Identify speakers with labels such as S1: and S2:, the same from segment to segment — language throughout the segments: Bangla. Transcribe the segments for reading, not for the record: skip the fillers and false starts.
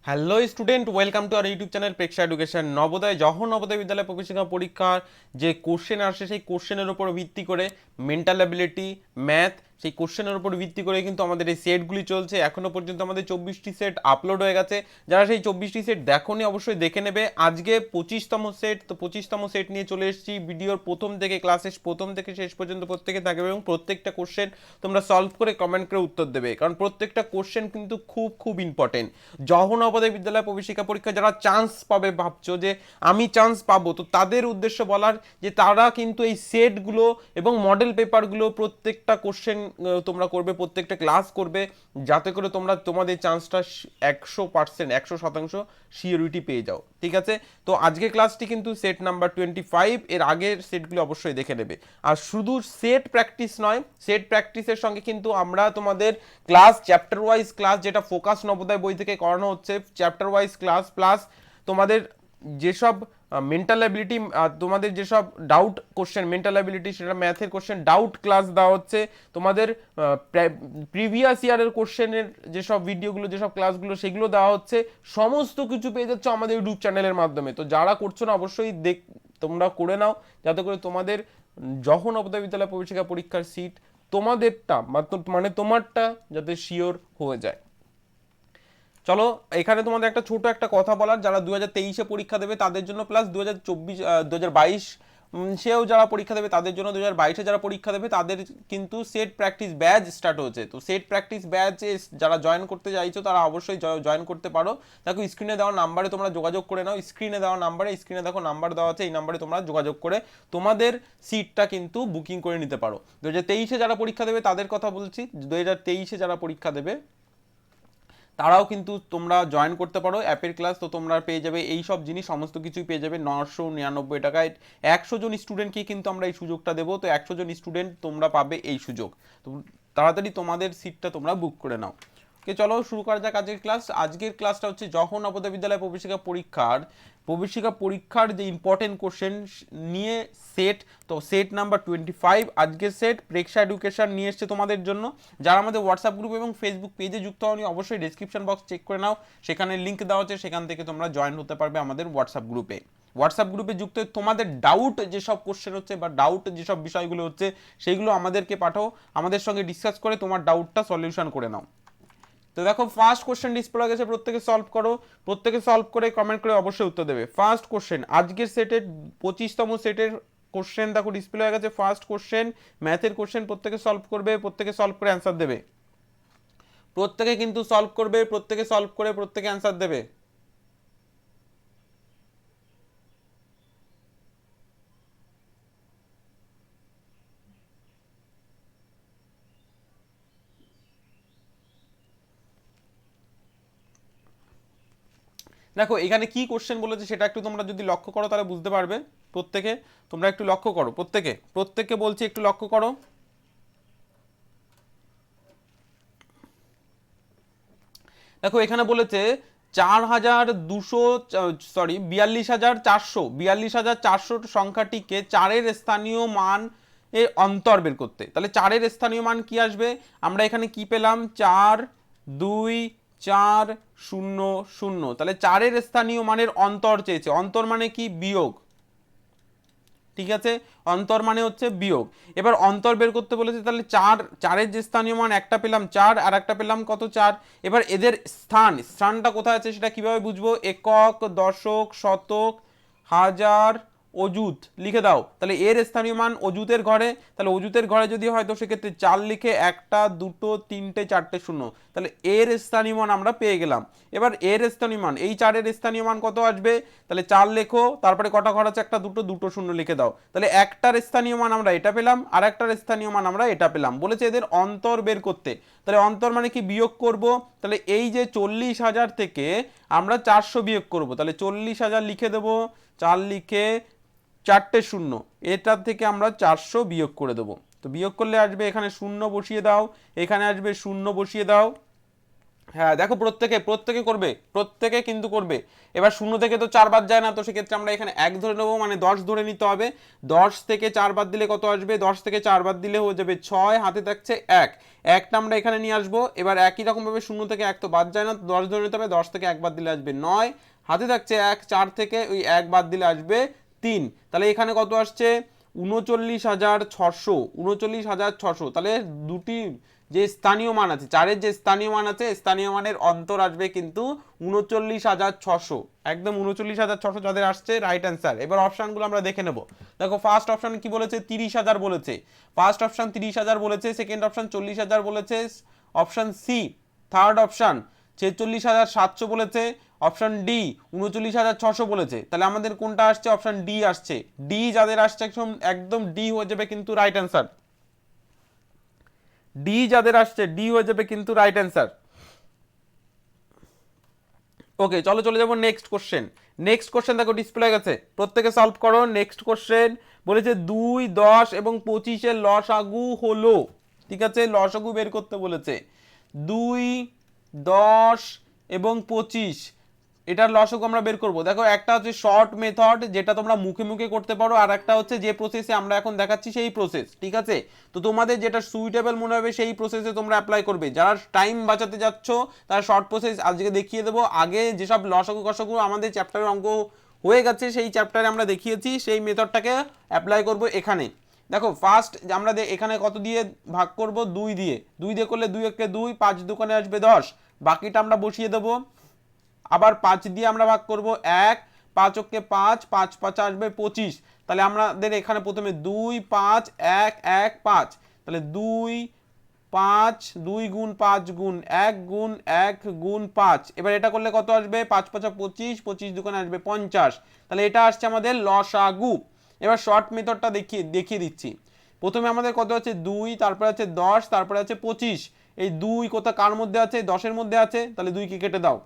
S1: Hello student, welcome to our YouTube channel Preksha education. Navodaya Vidyalaya প্রবেশিকা পরীক্ষার যে কোশ্চেন আসে সেই কোশ্চেনের উপর ভিত্তি করে মেন্টাল অ্যাবিলিটি, ম্যাথ, সেই কোশ্চেনের উপর ভিত্তি করে কিন্তু আমাদের এই সেটগুলি চলছে। এখনো পর্যন্ত আমাদের 24টি সেট আপলোড হয়ে গেছে। যারা সেই 24টি সেট দেখোনি অবশ্যই দেখে নেবে। আজকে 25তম সেট, তো 25তম সেট নিয়ে চলে এসেছি। ভিডিওর প্রথম থেকে ক্লাসের প্রথম থেকে শেষ পর্যন্ত প্রত্যেকে থাকবে এবং প্রত্যেকটা কোশ্চেন তোমরা সলভ করে কমেন্ট করে উত্তর দেবে, কারণ প্রত্যেকটা কোশ্চেন কিন্তু খুব খুব ইম্পর্টেন্ট। নবোদয় বিদ্যালয় প্রবেশিকা পরীক্ষা যারা চান্স পাবে, ভাবছো যে আমি চান্স পাবো, তো তাদের উদ্দেশ্য বলার যে তারা কিন্তু এই সেটগুলো এবং মডেল পেপারগুলো প্রত্যেকটা কোশ্চেন তোমরা করবে, প্রত্যেকটা ক্লাস করবে, যাতে করে তোমরা তোমাদের চান্সটা 100%, 100% সিওরিটি পেয়ে যাও। ঠিক আছে, তো আজকে ক্লাসটি কিন্তু সেট নাম্বার 25, এর আগের সেটগুলো অবশ্যই দেখে নেবে। আর শুধু সেট প্র্যাকটিস নয়, সেট প্র্যাকটিসের সঙ্গে কিন্তু আমরা তোমাদের ক্লাস, চ্যাপ্টার ওয়াইজ ক্লাস, যেটা ফোকাস নবোদয় বই থেকে করানো হচ্ছে, চ্যাপ্টার ওয়াইজ ক্লাস প্লাস তোমাদের যেসব মেন্টাল অ্যাবিলিটি, তোমাদের যেসব ডাউট কোশ্চেন মেন্টাল অ্যাবিলিটি, সেটা ম্যাথের কোশ্চেন ডাউট ক্লাস দেওয়া হচ্ছে। তোমাদের প্রিভিয়াস ইয়ারের কোশ্চেনের যেসব ভিডিওগুলো, যেসব ক্লাসগুলো, সেগুলো দেওয়া হচ্ছে। সমস্ত কিছু পেয়ে যাচ্ছ আমাদের ইউটিউব চ্যানেলের মাধ্যমে। তো যারা করছো না অবশ্যই তোমরা করে নাও, যাতে করে তোমাদের যখন নবোদয় বিদ্যালয় প্রবেশিকা পরীক্ষার সিট তোমাদেরটা মানে তোমারটা যাতে শিওর হয়ে যায়। চলো, এখানে তোমাদের একটা ছোট একটা কথা বলার, যারা 2023-এ পরীক্ষা দেবে তাদের জন্য, প্লাস 2024, 2022 সেও যারা পরীক্ষা দেবে তাদের জন্য, 2022-এ যারা পরীক্ষা দেবে তাদের কিন্তু সেট প্র্যাকটিস ব্যাচ স্টার্ট হয়েছে। তো সেট প্র্যাকটিস ব্যাচে যারা জয়েন করতে চাইছো তারা অবশ্যই জয়েন করতে পারো। দেখো স্ক্রিনে দেওয়া নাম্বারে তোমরা যোগাযোগ করে নাও। স্ক্রিনে দেওয়া নাম্বারে, স্ক্রিনে দেখো নাম্বার দেওয়া আছে, এই নাম্বারে তোমরা যোগাযোগ করে তোমাদের সিটটা কিন্তু বুকিং করে নিতে পারো। 2023-এ যারা পরীক্ষা দেবে তাদের কথা বলছি, 2023-এ যারা পরীক্ষা দেবে তারাও কিন্তু তোমরা জয়েন করতে পারো অ্যাপের ক্লাস। তো তোমরা পেয়ে যাবে এই সব জিনিস, সমস্ত কিছুই পেয়ে যাবে 999 টাকায়। 100 জন স্টুডেন্টকে কিন্তু আমরা এই সুযোগটা দেবো। তো 100 জন স্টুডেন্ট তোমরা পাবে এই সুযোগ। তো তাড়াতাড়ি তোমাদের সিটটা তোমরা বুক করে নাও। ওকে, চলো শুরু করা যাক আজকের ক্লাস। আজকের ক্লাসটা হচ্ছে নবোদয় বিদ্যালয় প্রবেশিকা পরীক্ষার যে ইম্পর্টেন্ট কোশ্চেন নিয়ে সেট। তো সেট নাম্বার 25 আজকের সেট প্রেক্ষা এডুকেশন নিয়ে এসছে তোমাদের জন্য। যারা আমাদের হোয়াটসঅ্যাপ গ্রুপ এবং ফেসবুক পেজে যুক্ত হওনি অবশ্যই ডেসক্রিপশন বক্স চেক করে নাও, সেখানে লিঙ্ক দেওয়া আছে, সেখান থেকে তোমরা জয়েন হতে পারবে আমাদের হোয়াটসঅ্যাপ গ্রুপে যুক্ত হয়ে তোমাদের ডাউট যেসব কোশ্চেন হচ্ছে বা ডাউট যেসব বিষয়গুলো হচ্ছে সেইগুলো আমাদেরকে পাঠাও, আমাদের সঙ্গে ডিসকাস করে তোমার ডাউটটা সলিউশন করে নাও। তো দেখো ফার্স্ট কোশ্চেন ডিসপ্লে হয়ে গেছে, প্রত্যেকে সলভ করো, প্রত্যেকে সলভ করে কমেন্ট করে অবশ্যই উত্তর দেবে। ফার্স্ট কোশ্চেন আজকের সেটের 25তম সেটের কোশ্চেন দেখো ডিসপ্লে হয়ে গেছে। ফার্স্ট কোশ্চেন ম্যাথের কোশ্চেন, প্রত্যেকে সলভ করবে, প্রত্যেকে সলভ করে অ্যান্সার দেবে। প্রত্যেকে কিন্তু সলভ করবে, প্রত্যেকে সলভ করে প্রত্যেকে অ্যান্সার দেবে। দেখো এখানে কি কোশ্চেন বলেছে সেটা একটু তোমরা যদি লক্ষ্য করো তাহলে বুঝতে পারবে। প্রত্যেকে তোমরা একটু লক্ষ্য করো, প্রত্যেকে প্রত্যেককে বলছি একটু লক্ষ্য করো। দেখো এখানে বলেছে 4,200, সরি 42,400, 42,400 সংখ্যাটিকে চারের স্থানীয় মান এর অন্তর বের করতে। তাহলে চারের স্থানীয় মান কি আসবে? আমরা এখানে কি পেলাম? 4, 2, 4, 0, 0। তাহলে চারের স্থানীয় মানের অন্তর চেয়েছে। অন্তর মানে কি? বিয়োগ। ঠিক আছে, অন্তর মানে হচ্ছে বিয়োগ। এবার অন্তর বের করতে বলেছে, তাহলে চারের যে স্থানীয় মান, একটা পেলাম 4 আর একটা পেলাম কত? 4। এবার এদের স্থানটা কোথায় আছে সেটা কিভাবে বুঝবো? একক, দশক, শতক, হাজার, অযুত লিখে দাও। তাহলে এর স্থানীয় মান অযুতের ঘরে, তাহলে অযুতের ঘরে যদি হয় তো সেক্ষেত্রে 4 লিখে 1, 2, 3, 4টে শূন্য, তাহলে এর স্থানীয় মান আমরা পেয়ে গেলাম। এবার এর স্থানীয় মান, এই 4-এর স্থানীয় মান কত আসবে? তাহলে 4 লেখো, তারপরে কটা ঘর আছে? 1, 2, 2 শূন্য লিখে দাও। তাহলে একটার স্থানীয় মান আমরা এটা পেলাম, আর একটার স্থানীয় মান আমরা এটা পেলাম। বলেছে এদের অন্তর বের করতে। তাহলে অন্তর মানে কি? বিয়োগ করব। তাহলে এই যে 40,000 থেকে আমরা 400 বিয়োগ করব, তাহলে 40,000 লিখে দেবো, 4 লিখে 4টে শূন্য, এটার থেকে আমরা 400 বিয়োগ করে দেবো। তো বিয়োগ করলে আসবে, এখানে শূন্য বসিয়ে দাও, এখানে আসবে শূন্য বসিয়ে দাও, হ্যাঁ দেখো প্রত্যেকে করবে, প্রত্যেকে কিন্তু করবে। এবার শূন্য থেকে তো 4 বাদ যায় না, তো সেক্ষেত্রে আমরা এখানে 1 ধরে নেবো, মানে 10 ধরে নিতে হবে। 10 থেকে 4 বাদ দিলে কত আসবে? 10 থেকে 4 বাদ দিলে হয়ে যাবে 6, হাতে থাকছে 1, একটা আমরা এখানে নিয়ে আসবো। এবার একই রকম ভাবে শূন্য থেকে 1 তো বাদ যায় না, 10 ধরে নিতে হবে, 10 থেকে 1 বাদ দিলে আসবে 9, হাতে থাকছে 1, 4 থেকে ওই 1 বাদ দিলে আসবে 3। তাহলে এখানে কত আসছে? 39,600, 39,600। তাহলে দুটি যে স্থানীয় মান আছে, চারের যে স্থানীয় মান আছে, স্থানীয় মানের অন্তর আসবে কিন্তু 39,600, একদম 39,600 যাদের আসছে রাইট অ্যান্সার। এবার অপশানগুলো আমরা দেখে নেব। দেখো ফার্স্ট অপশান কি বলেছে? 30,000 বলেছে, ফার্স্ট অপশান 30,000 বলেছে, সেকেন্ড অপশান 40,000 বলেছে, অপশান সি। থার্ড অপশান 46,700 বলেছে, অপশন ডি 39,600 বলেছে। তাহলে আমাদের কোনটা আসছে? অপশন ডি আসছে। ডি যাদের আসছে একদম একদম ডি হয়ে যাবে কিন্তু রাইট অ্যান্সার। ডি যাদের আসছে ডি হয়ে যাবে কিন্তু রাইট অ্যান্সার। ওকে চলো চলে যাবো নেক্সট কোশ্চেন। নেক্সট কোশ্চেন দেখো ডিসপ্লে হয়ে গেছে, প্রত্যেকে সলভ করো। নেক্সট কোশ্চেন বলেছে 2, 10 এবং 25-এর লসাগু হলো, ঠিক আছে, লসাগু বের করতে বলেছে। 2, 10 এবং 25, এটার লসাগু আমরা বের করব। দেখো একটা হচ্ছে শর্ট মেথড, যেটা তোমরা মুখে মুখে করতে পারো, আর একটা হচ্ছে যে প্রসেসে আমরা এখন দেখাচ্ছি সেই প্রসেস, ঠিক আছে। তো তোমাদের যেটা সুইটেবল মনে হবে সেই প্রসেসে তোমরা অ্যাপ্লাই করবে। যারা টাইম বাঁচাতে যাচ্ছ তারা শর্ট প্রসেস আজকে দেখিয়ে দেবো। আগে যেসব লসাগু কসাগু আমাদের চ্যাপ্টারের অঙ্ক হয়ে গেছে সেই চ্যাপ্টারে আমরা দেখিয়েছি, সেই মেথডটাকে অ্যাপ্লাই করব এখানে। দেখো ফার্স্ট আমরা এখানে কত দিয়ে ভাগ করব? 2 দিয়ে। 2 দিয়ে করলে 2 একে 2, 5 দোকানে আসবে 10, বাকিটা আমরা বসিয়ে দেবো। আবার 5 দিয়ে আমরা ভাগ করব 1, 5 ওকে 5, 5 5 আসবে 25। তাহলে আমাদের এখানে প্রথমে 2, 5, 1, 1, 5, তাহলে 2, 5, 2 গুণ 5 গুণ 1 গুণ 1 গুণ 5। এবার এটা করলে কত আসবে? 5 5 25, 25 দোকানে আসবে 50। তাহলে এটা আসছে আমাদের লসাগু। এবার শর্ট মেথডটা দেখিয়ে দিচ্ছি। প্রথমে আমাদের কত আছে? 2, তারপরে আছে 10, তারপরে আছে 25। এই 2 কোথা কার মধ্যে আছে? 10-এর মধ্যে আছে, তাহলে 2 কে কেটে দাও।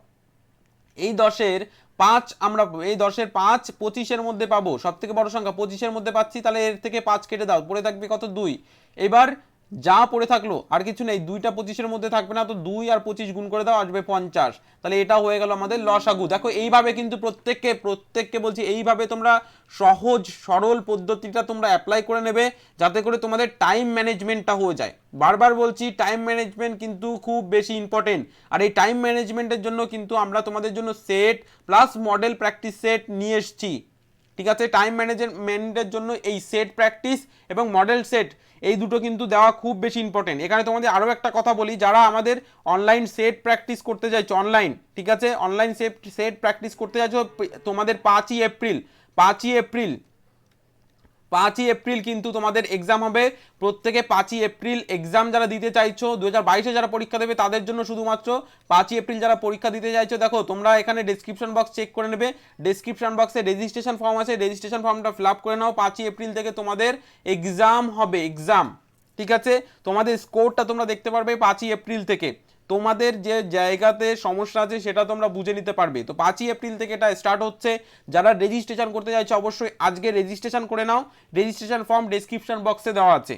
S1: এই 10-এর 5 আমরা এই 10-এর 5 25-এর মধ্যে পাবো, সব থেকে বড় সংখ্যা 25-এর মধ্যে পাচ্ছি, তাহলে এর থেকে 5 কেটে দাও, পড়ে থাকবে কত? 2। এবার যা পড়ে থাকলো আর কিছু নেই, 2টা 25-এর মধ্যে থাকবে না, তো 2 আর 25 গুণ করে দাও, আসবে 50। তাহলে এটা হয়ে গেল আমাদের লসাগু। দেখো এইভাবে কিন্তু প্রত্যেককে বলছি, এইভাবে তোমরা সহজ সরল পদ্ধতিটা তোমরা অ্যাপ্লাই করে নেবে, যাতে করে তোমাদের টাইম ম্যানেজমেন্টটা হয়ে যায়। বারবার বলছি টাইম ম্যানেজমেন্ট কিন্তু খুব বেশি ইম্পর্টেন্ট। আর এই টাইম ম্যানেজমেন্টের জন্য কিন্তু আমরা তোমাদের জন্য set plus model practice set নিয়ে এসেছি, ঠিক আছে। টাইম ম্যানেজমেন্টের জন্য এই সেট প্র্যাকটিস এবং মডেল সেট এই দুটো কিন্তু দেওয়া খুব বেশি ইম্পর্টেন্ট। এখানে তোমাদের আরও একটা কথা বলি, যারা আমাদের অনলাইন সেট প্র্যাকটিস করতে চাইছো, অনলাইন, ঠিক আছে, অনলাইন সেট প্র্যাকটিস করতে চাইছো, তোমাদের 5ই এপ্রিল 5ই এপ্রিল কিন্তু তোমাদের এক্সাম হবে। প্রত্যেকে 5ই এপ্রিল এক্সাম যারা দিতে চাইছো, 2022-এ যারা পরীক্ষা দেবে তাদের জন্য শুধুমাত্র 5ই এপ্রিল যারা পরীক্ষা দিতে চাইছো, দেখো তোমরা এখানে ডেসক্রিপশন বক্স চেক করে নেবে। ডেসক্রিপশন বক্সে রেজিস্ট্রেশন ফর্ম আছে, রেজিস্ট্রেশন ফর্মটা ফিল আপ করে নাও। 5ই এপ্রিল থেকে তোমাদের এক্সাম হবে, এক্সাম, ঠিক আছে। তোমাদের স্কোরটা তোমরা দেখতে পারবে 5ই এপ্রিল থেকে। তোমাদের যে জায়গাতে সমস্যা আছে সেটা তোমরা বুঝে নিতে পারবে। তো 5ই এপ্রিল থেকে এটা স্টার্ট হচ্ছে। যারা রেজিস্ট্রেশন করতে চাইছো অবশ্যই আজকে রেজিস্ট্রেশন করে নাও, রেজিস্ট্রেশন ফর্ম ডেসক্রিপশন বক্সে দেওয়া আছে,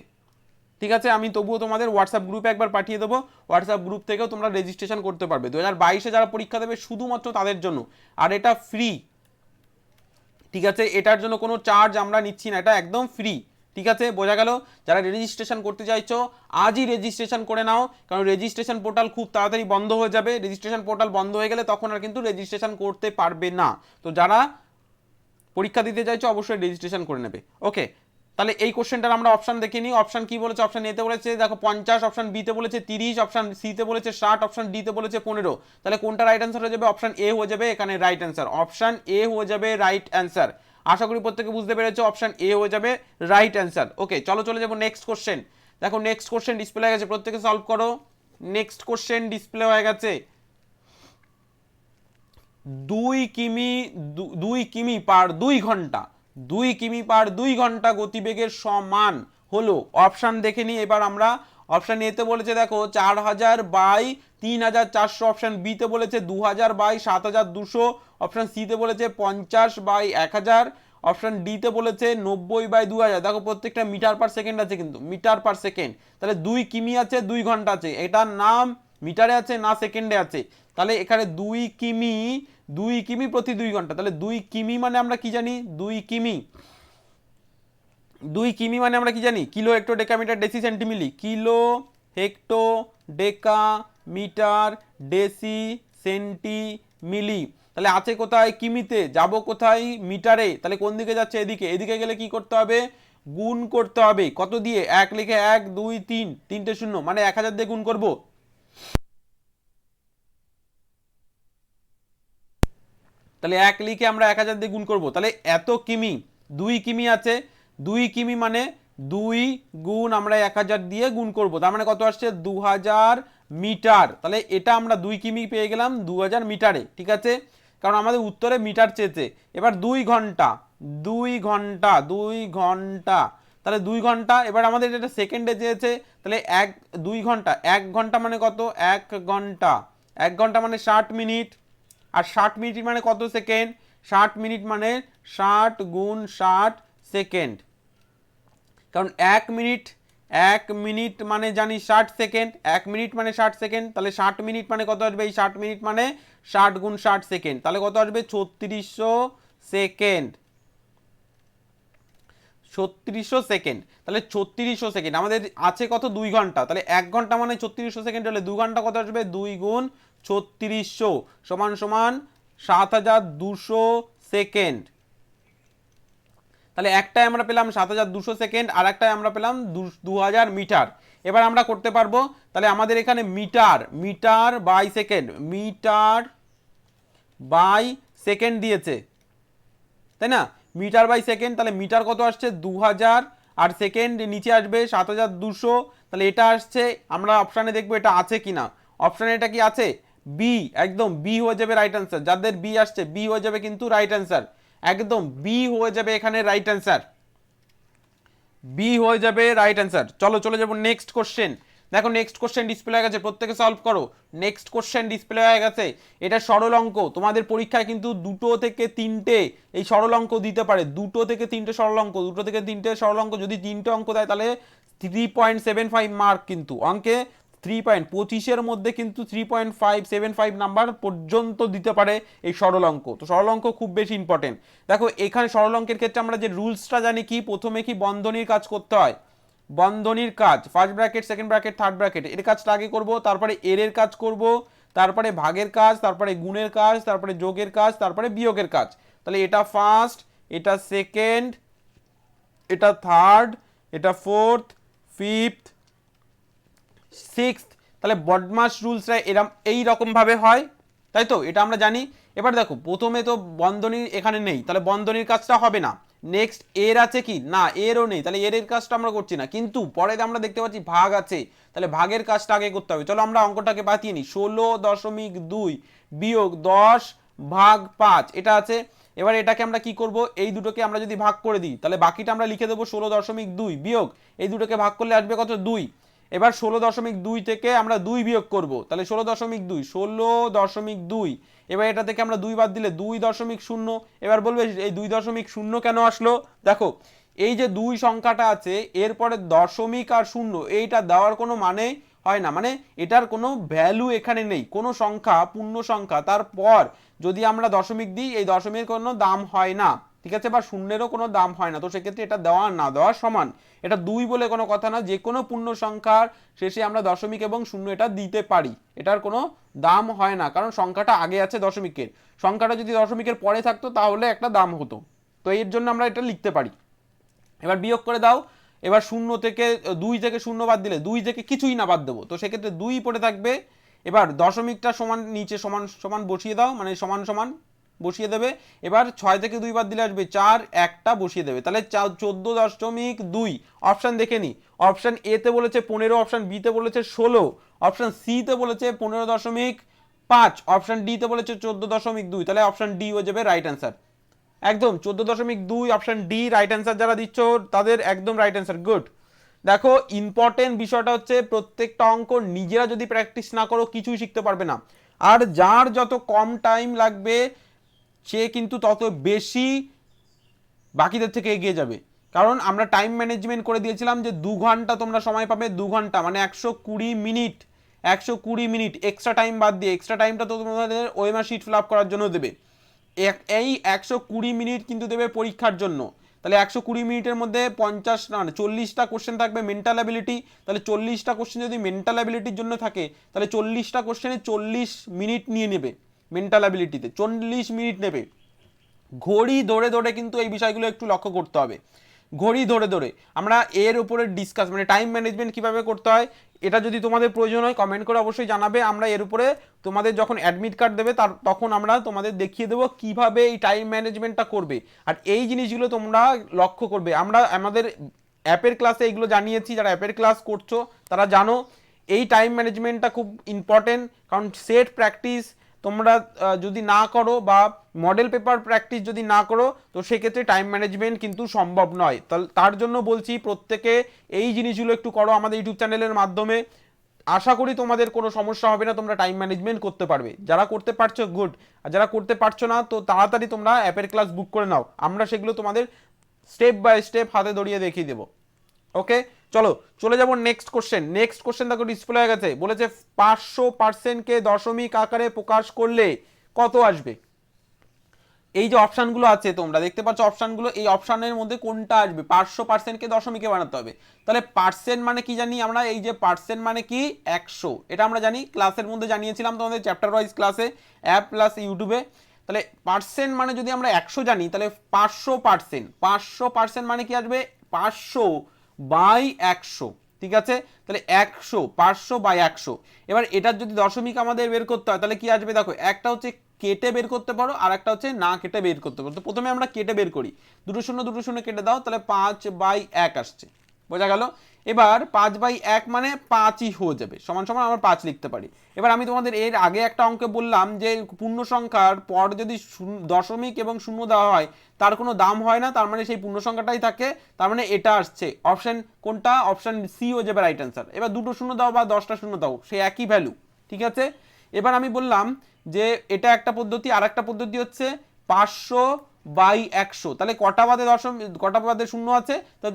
S1: ঠিক আছে। আমি তবুও তোমাদের হোয়াটসঅ্যাপ গ্রুপে একবার পাঠিয়ে দেবো, হোয়াটসঅ্যাপ গ্রুপ থেকেও তোমরা রেজিস্ট্রেশন করতে পারবে। 2022-এ যারা পরীক্ষা দেবে শুধুমাত্র তাদের জন্য, আর এটা ফ্রি, ঠিক আছে। এটার জন্য কোনো চার্জ আমরা নিচ্ছি না, এটা একদম ফ্রি, ঠিক আছে, বোঝা গেল। যারা রেজিস্ট্রেশন করতে চাইছো আজই রেজিস্ট্রেশন করে নাও, কারণ রেজিস্ট্রেশন পোর্টাল খুব তাড়াতাড়ি বন্ধ হয়ে যাবে। রেজিস্ট্রেশন পোর্টাল বন্ধ হয়ে গেলে তখন আর কিন্তু রেজিস্ট্রেশন করতে পারবে না। তো যারা পরীক্ষা দিতে চাইছো অবশ্যই রেজিস্ট্রেশন করে নেবে। ওকে, তাহলে এই কোশ্চেনটার আমরা অপশন দেখে নিই। অপশন কি বলেছে? অপশন এতে বলেছে দেখো 50, অপশন বিতে বলেছে 30, অপশন সিতে বলেছে 60, অপশন ডিতে বলেছে 15। তাহলে কোনটা রাইট অ্যান্সার হয়ে যাবে? অপশন এ হয়ে যাবে এখানে রাইট অ্যান্সার, অপশন এ হয়ে যাবে রাইট অ্যান্সার। আশা করি প্রত্যেকে বুঝতে পেরেছো, অপশন এ হয়ে যাবে রাইট অ্যান্সার। ওকে চলো চলে যাবো নেক্সট কোশ্চেন। দেখো নেক্সট কোশ্চেন ডিসপ্লে হয়ে গেছে, প্রত্যেকে সলভ করো। নেক্সট কোশ্চেন ডিসপ্লে হয়ে গেছে। 2 কিমি পার 2 ঘন্টা, 2 কিমি পার 2 ঘন্টা গতিবেগের সমান হলো। অপশান দেখে নিই এবার আমরা। অপশান এতে বলেছে দেখো 4000 বাই 3400, অপশান বিতে বলেছে 2000 বাই 7200, অপশান সিতে বলেছে 50 বাই 1000, অপশান ডিতে বলেছে 90 বাই 2000। দেখো প্রত্যেকটা মিটার পার সেকেন্ড আছে, কিন্তু মিটার পার সেকেন্ড। তাহলে 2 কিমি আছে, 2 ঘন্টা আছে, এটার নাম মিটারে আছে না সেকেন্ডে আছে? তাহলে এখানে 2 কিমি প্রতি 2 ঘন্টা, তাহলে 2 কিমি মানে আমরা কি জানি? 2 কিমি মানে আমরা কি জানি? Kilo hecto deca metre deci centi milli, kilo hecto deca metre deci centi milli. তাহলে আছে কোথায়? কিমিতে। যাব কোথায়? মিটারে। তাহলে কোন দিকে যাচ্ছে? এদিকে। এদিকে গেলে কি করতে হবে? গুণ করতে হবে। কত দিয়ে? 1 লিখে 1 2 3, তিনটে শূন্য মানে 1000 দিয়ে গুণ করব। তাহলে 1 লিখে আমরা 1000 দিয়ে গুণ করব। তাহলে এত কিমি, 2 কিমি আছে, 2 কিমি মানে 2 গুণ আমরা 1000 দিয়ে গুণ করব, তার মানে কত আসছে? 2000 মিটার। তাহলে এটা আমরা 2 কিমি পেয়ে গেলাম 2000 মিটারে, ঠিক আছে, কারণ আমাদের উত্তরে মিটার চেয়েছে। এবার 2 ঘন্টা, 2 ঘন্টা, তাহলে 2 ঘন্টা। এবার আমাদের এটা সেকেন্ডে চেয়েছে, তাহলে 2 ঘন্টা, 1 ঘন্টা মানে কত? 1 ঘন্টা, 1 ঘন্টা মানে 60 মিনিট। আর 60 মিনিট মানে কত সেকেন্ড? 60 মিনিট মানে 60 × 60 সেকেন্ড, কারণ 1 মিনিট, 1 মিনিট মানে জানি 60 সেকেন্ড, 1 মিনিট মানে 60 সেকেন্ড। তাহলে 60 মিনিট মানে কত আসবে? এই 60 মিনিট মানে 60 × 60 সেকেন্ড, তাহলে কত আসবে? 3600 সেকেন্ড, 3600 সেকেন্ড। তাহলে 3600 সেকেন্ড আমাদের আছে কত? 2 ঘন্টা। তাহলে 1 ঘন্টা মানে 3600 সেকেন্ড হলে 2 ঘন্টা কত আসবে? 2 গুণ 3600 সমান সমান 7200 সেকেন্ড। তাহলে একটাই আমরা পেলাম 7200 সেকেন্ড, আর একটাই আমরা পেলাম 2000 মিটার। এবার আমরা করতে পারবো, তাহলে আমাদের এখানে metre, metre by second, metre by second দিয়েছে, তাই না? মিটার বাই সেকেন্ড, তাহলে মিটার কত আসছে? 2000, আর সেকেন্ড নিচে আসবে 7200। তাহলে এটা আসছে, আমরা অপশানে দেখবো এটা আছে কিনা। অপশানে এটা কি আছে? বি, একদম বি হয়ে যাবে রাইট অ্যান্সার। যাদের বি আসছে বি হয়ে যাবে কিন্তু রাইট অ্যান্সার, একদম বি হয়ে যাবে এখানে রাইট অ্যান্সার, বি হয়ে যাবে রাইট অ্যান্সার। চলো চলে যাবো নেক্সট কোশ্চেন। দেখো নেক্সট কোশ্চেন ডিসপ্লে হয়ে গেছে, প্রত্যেকে সলভ করো। নেক্সট কোশ্চেন ডিসপ্লে হয়ে গেছে, এটা সরল অঙ্ক। তোমাদের পরীক্ষায় কিন্তু 2 থেকে 3টে এই সরল অঙ্ক দিতে পারে, 2 থেকে 3টে সরল অঙ্ক, 2 থেকে 3টে সরল অঙ্ক যদি 3টে অঙ্ক দেয় তাহলে 3.75 মার্ক কিন্তু অঙ্কে, 3.25-এর মধ্যে কিন্তু 3.575 নাম্বার পর্যন্ত দিতে পারে এই সরল অঙ্ক। তো সরল অঙ্ক খুব বেশি ইম্পর্টেন্ট। দেখো এখানে সরল অঙ্কের ক্ষেত্রে আমরা যে রুলসটা জানি কি, প্রথমে কি বন্ধনীর কাজ করতে হয়, বন্ধনীর কাজ, first bracket, second bracket, third bracket, এর কাজটা আগে করব, তারপরে এর কাজ করব, তারপরে ভাগের কাজ, তারপরে গুণের কাজ, তারপরে যোগের কাজ, তারপরে বিয়োগের কাজ। তাহলে এটা ফার্স্ট, এটা সেকেন্ড, এটা থার্ড, এটা ফোর্থ, ফিফথ, সিক্সথ। তাহলে বডমাস রুলসটা এরকম এইরকম ভাবে হয়, তাই তো? এটা আমরা জানি। এবার দেখো প্রথমে তো বন্ধনী এখানে নেই, তাহলে বন্ধনীর কাজটা হবে না। নেক্সট এর আছে কি? না, এরও নেই, তাহলে এর কাজটা আমরা করছি না। কিন্তু পরে আমরা দেখতে পাচ্ছি ভাগ আছে, তাহলে ভাগের কাজটা আগে করতে হবে। চলো আমরা অঙ্কটাকে বাতিয়ে নিই। 16.2 বিয়োগ 10 ভাগ 5 এটা আছে। এবার এটাকে আমরা কি করব? এই দুটোকে আমরা যদি ভাগ করে দিই তাহলে বাকিটা আমরা লিখে দেবো 16.2 বিয়োগ এই দুটোকে ভাগ করলে আসবে কত? 2। এবার 16.2 থেকে আমরা 2 বিয়োগ করব, তাহলে 16.2, 16.2। এবার এটা থেকে আমরা 2 বাদ দিলে 2.0। এবার বলবে এই 2.0 কেন আসলো? দেখো এই যে 2 সংখ্যাটা আছে এরপরে দশমিক আর শূন্য এইটা দেওয়ার কোনো মানে হয় না, মানে এটার কোনো ভ্যালু এখানে নেই। কোনো সংখ্যা পূর্ণ সংখ্যা তারপর যদি আমরা দশমিক দিই এই দশমিকের কোনো দাম হয় না, ঠিক আছে, বা শূন্যেরও কোনো দাম হয় না। তো সেক্ষেত্রে এটা দেওয়া না দেওয়া সমান, এটা 2 বলে কোনো কথা না। যে কোনো পূর্ণ সংখ্যার শেষে আমরা দশমিক এবং শূন্য এটা দিতে পারি, এটার কোনো দাম হয় না, কারণ সংখ্যাটা আগে আছে দশমিকের। সংখ্যাটা যদি দশমিকের পরে থাকতো তাহলে একটা দাম হতো, তো এর জন্য আমরা এটা লিখতে পারি। এবার বিয়োগ করে দাও। এবার 2 থেকে 0 বাদ দিলে 2 থেকে কিছুই না বাদ দেবো, তো সেক্ষেত্রে 2 পড়ে থাকবে। এবার দশমিকটা সমান নিচে সমান সমান বসিয়ে দাও, মানে সমান সমান বসিয়ে দেবে। এবার 6 থেকে 2 বাদ দিলে আসবে 4, একটা বসিয়ে দেবে, তাহলে 14.2। অপশান দেখে নি, অপশান এ তে বলেছে 15, অপশান বি তে বলেছে 16, অপশান সি তে বলেছে 15.5, অপশান ডি তে বলেছে 14.2, তাহলে অপশান ডি হয়ে যাবে রাইট অ্যান্সার। একদম 14.2 অপশন ডি রাইট অ্যান্সার। যারা দিচ্ছ তাদের একদম রাইট অ্যান্সার, গুড। দেখো ইম্পর্টেন্ট বিষয়টা হচ্ছে প্রত্যেকটা অঙ্ক নিজেরা যদি প্র্যাকটিস না করো কিছুই শিখতে পারবে না। আর যার যত কম টাইম লাগবে সে কিন্তু তত বেশি বাকিদের থেকে এগিয়ে যাবে, কারণ আমরা টাইম ম্যানেজমেন্ট করে দিয়েছিলাম যে 2 ঘন্টা তোমরা সময় পাবে, 2 ঘন্টা মানে 120 মিনিট, 120 মিনিট এক্সট্রা টাইম বাদ দিয়ে, এক্সট্রা টাইমটা তো তোমাদের ওএমআর শিট ফিল আপ করার জন্য দেবে। এই 120 মিনিট কিন্তু দেবে পরীক্ষার জন্য। তাহলে 120 মিনিটের মধ্যে 50 না 40টা কোশ্চেন থাকবে মেন্টাল অ্যাবিলিটি। তাহলে 40টা কোশ্চেন যদি মেন্টাল অ্যাবিলিটির জন্য থাকে, তাহলে 40টা কোশ্চেনে 40 মিনিট নিয়ে নেবে। মেন্টাল অ্যাবিলিটিতে 40 মিনিট নেবে। ঘড়ি ধরে ধরে কিন্তু এই বিষয়গুলো একটু লক্ষ্য করতে হবে। ঘড়ি ধরে ধরে আমরা এর উপরে ডিসকাস, মানে টাইম ম্যানেজমেন্ট কিভাবে করতে হয়, এটা যদি তোমাদের প্রয়োজন হয় কমেন্ট করে অবশ্যই জানাবে। আমরা এর উপরে তোমাদের যখন অ্যাডমিট কার্ড দেবে তখন আমরা তোমাদের দেখিয়ে দেবো কিভাবে এই টাইম ম্যানেজমেন্টটা করবে। আর এই জিনিসগুলো তোমরা লক্ষ্য করবে। আমরা আমাদের অ্যাপের ক্লাসে এইগুলো জানিয়েছি, যারা অ্যাপের ক্লাস করছো তারা জানো এই টাইম ম্যানেজমেন্টটা খুব ইম্পর্টেন্ট। কারণ সেট প্র্যাকটিস তোমরা যদি না করো বা মডেল পেপার প্র্যাকটিস যদি না করো, তো সেক্ষেত্রে টাইম ম্যানেজমেন্ট কিন্তু সম্ভব নয়। তার জন্য বলছি প্রত্যেকে এই জিনিসগুলো একটু করো আমাদের ইউটিউব চ্যানেলের মাধ্যমে। আশা করি তোমাদের কোনো সমস্যা হবে না, তোমরা টাইম ম্যানেজমেন্ট করতে পারবে। যারা করতে পারছো গুড, আর যারা করতে পারছো না তো তাড়াতাড়ি তোমরা অ্যাপের ক্লাস বুক করে নাও, আমরা সেগুলো তোমাদের স্টেপ বাই স্টেপ হাতে ধরিয়ে দেখিয়ে দেবো। ওকে, চলো চলে যাব নেক্সট কোশ্চেন। নেক্সট কোশ্চেন দেখো ডিসপ্লে হয়ে গেছে। বলেছে 500%কে দশমিক আকারে প্রকাশ করলে কত আসবে। এই যে অপশানগুলো আছে তোমরা দেখতে পাচ্ছ অপশানগুলো, এই অপশানের মধ্যে কোনটা আসবে। 500%কে দশমিকে বানাতে হবে। তাহলে পার্সেন্ট মানে কি জানি আমরা, এই যে পার্সেন্ট মানে কি 100, এটা আমরা জানি, ক্লাসের মধ্যে জানিয়েছিলাম তোমাদের চ্যাপ্টার ওয়াইজ ক্লাসে, অ্যাপ প্লাস ইউটিউবে। তাহলে পার্সেন্ট মানে যদি আমরা 100 জানি, তাহলে 500%, 500% মানে কি আসবে 500/100, ঠিক আছে। তাহলে 100, 500/100। এবার এটার যদি দশমিক আমাদের বের করতে হয় তাহলে কি আসবে দেখো, একটা হচ্ছে কেটে বের করতে পারো আর একটা হচ্ছে না কেটে বের করতে পারো। তো প্রথমে আমরা কেটে বের করি, দুটো শূন্য কেটে দাও, তাহলে 5/1 আসছে, বোঝা গেল। এবার 5/1 মানে 5ই হয়ে যাবে, সমান সমান আমরা 5 লিখতে পারি। এবার আমি তোমাদের এর আগে একটা অঙ্কে বললাম যে পূর্ণ সংখ্যার পর যদি দশমিক এবং শূন্য দেওয়া হয় তার কোনো দাম হয় না, তার মানে সেই পূর্ণ সংখ্যাটাই থাকে, তার মানে এটা আসছে অপশন কোনটা, অপশন সি হয়ে যাবে রাইট অ্যান্সার। এবার দুটো শূন্য দাও বা 10টা শূন্য দাও সেই একই ভ্যালু, ঠিক আছে। এবার আমি বললাম যে এটা একটা পদ্ধতি, আর একটা পদ্ধতি হচ্ছে 500/100। তাহলে কটা বাদে কটা বাদে শূন্য আছে, তো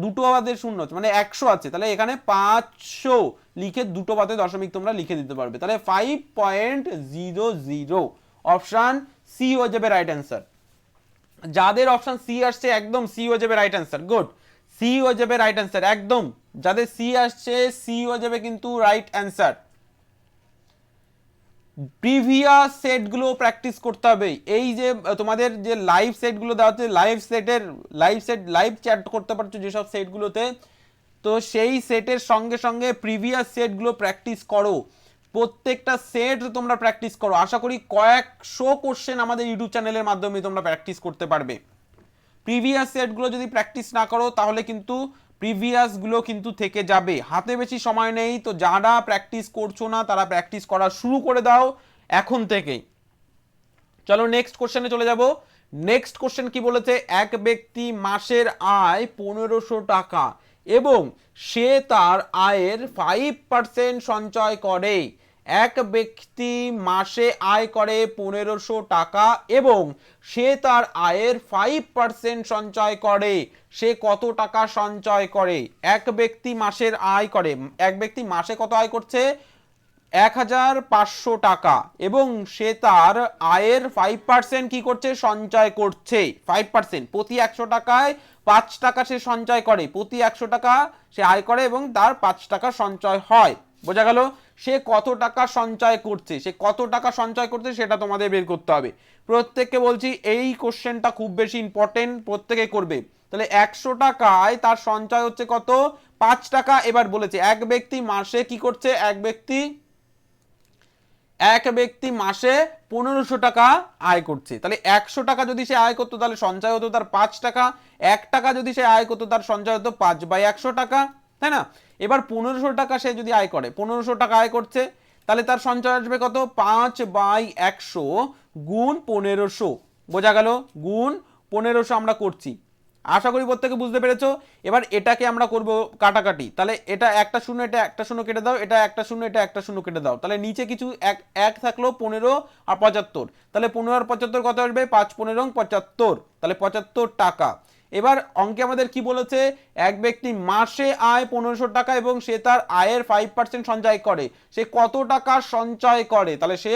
S1: দুটো বাদে শূন্য আছে মানে 100 আছে, তাহলে এখানে 500 লিখে দুটো বাদে দশমিক তোমরা লিখে দিতে পারবে। তাহলে 5.00 অপশন সি হয়ে যাবে রাইট অ্যান্সার। যাদের অপশন সি আসছে একদম সি হয়ে যাবে রাইট অ্যান্সার, গুড, সি হয়ে যাবে রাইট অ্যান্সার একদম। যাদের সি আসছে সি হয়ে যাবে কিন্তু রাইট অ্যান্সার। প্রিভিয়াস সেটগুলো প্র্যাকটিস করতে হবে। এই যে তোমাদের যে লাইভ সেটগুলো দেওয়া হচ্ছে, লাইভ চ্যাট করতে পারছো যেসব সেটগুলোতে, তো সেই সেটের সঙ্গে সঙ্গে প্রিভিয়াস সেটগুলো প্র্যাকটিস করো। প্রত্যেকটা সেট তোমরা প্র্যাকটিস করো। আশা করি কয়েকশো কোশ্চেন আমাদের ইউটিউব চ্যানেলের মাধ্যমে তোমরা প্র্যাকটিস করতে পারবে। প্রিভিয়াস সেটগুলো যদি প্র্যাকটিস না করো তাহলে কিন্তু প্রিভিয়াসগুলো কিন্তু থেকে যাবে। হাতে বেশি সময় নেই, তো যারা প্র্যাকটিস করছো না তারা প্র্যাকটিস করা শুরু করে দাও এখন থেকেই। চলো নেক্সট কোশ্চেনে চলে যাব। নেক্সট কোশ্চেন কি বলেছে, এক ব্যক্তি মাসের আয় 1500 টাকা এবং সে তার আয়ের 5% সঞ্চয় করে। এক ব্যক্তি মাসে আয় করে 1500 টাকা এবং সে তার আয়ের 5% সঞ্চয় করে। সে কত টাকা সঞ্চয় করে। এক ব্যক্তি মাসের আয় করে, এক ব্যক্তি মাসে কত আয় করছে 1500 টাকা এবং সে তার আয়ের 5% কি করছে সঞ্চয় করছে। 5% প্রতি 100 টাকায় 5 টাকা সে সঞ্চয় করে, প্রতি 100 টাকা সে আয় করে এবং তার 5 টাকা সঞ্চয় হয়, বোঝা গেল। সে কত টাকা সঞ্চয় করছে, সে কত টাকা সঞ্চয় করছে সেটা তোমাদের বের করতে হবে। প্রত্যেককে বলছি এই কোশ্চেনটা খুব বেশি ইম্পর্টেন্ট, প্রত্যেকে করবে। তাহলে 100 টাকায় তার সঞ্চয় হচ্ছে কত 5 টাকা। এবার বলেছে এক ব্যক্তি মাসে কি করছে, এক ব্যক্তি মাসে 1500 টাকা আয় করছে। তাহলে 100 টাকা যদি সে আয় করতো তাহলে সঞ্চয় হতো তার 5 টাকা, 1 টাকা যদি সে আয় করতো তার সঞ্চয় হতো 5/100 টাকা, তাই না। এবার 1500 টাকা সে যদি আয় করে, 1500 টাকা আয় করছে, তাহলে তার সঞ্চয় আসবে কত 5/100 গুণ 1500, বোঝা গেল, গুণ 1500 আমরা করছি। আশা করি প্রত্যেকে বুঝতে পেরেছো। এবার এটাকে আমরা করব কাটাকাটি। তাহলে এটা একটা শূন্য, এটা একটা শূন্য কেটে দাও, এটা একটা শূন্য, এটা একটা শূন্য কেটে দাও। তাহলে নিচে কিছু এক থাকলো 15 আর 75। তাহলে 15 আর 75 কত আসবে 5 15 75, তাহলে 75 টাকা। এবার অঙ্কে আমাদের কি বলেছে, এক ব্যক্তি মাসে আয় 1500 টাকা এবং সে তার আয়ের 5% সঞ্চয় করে, সে কত টাকা সঞ্চয় করে? তাহলে সে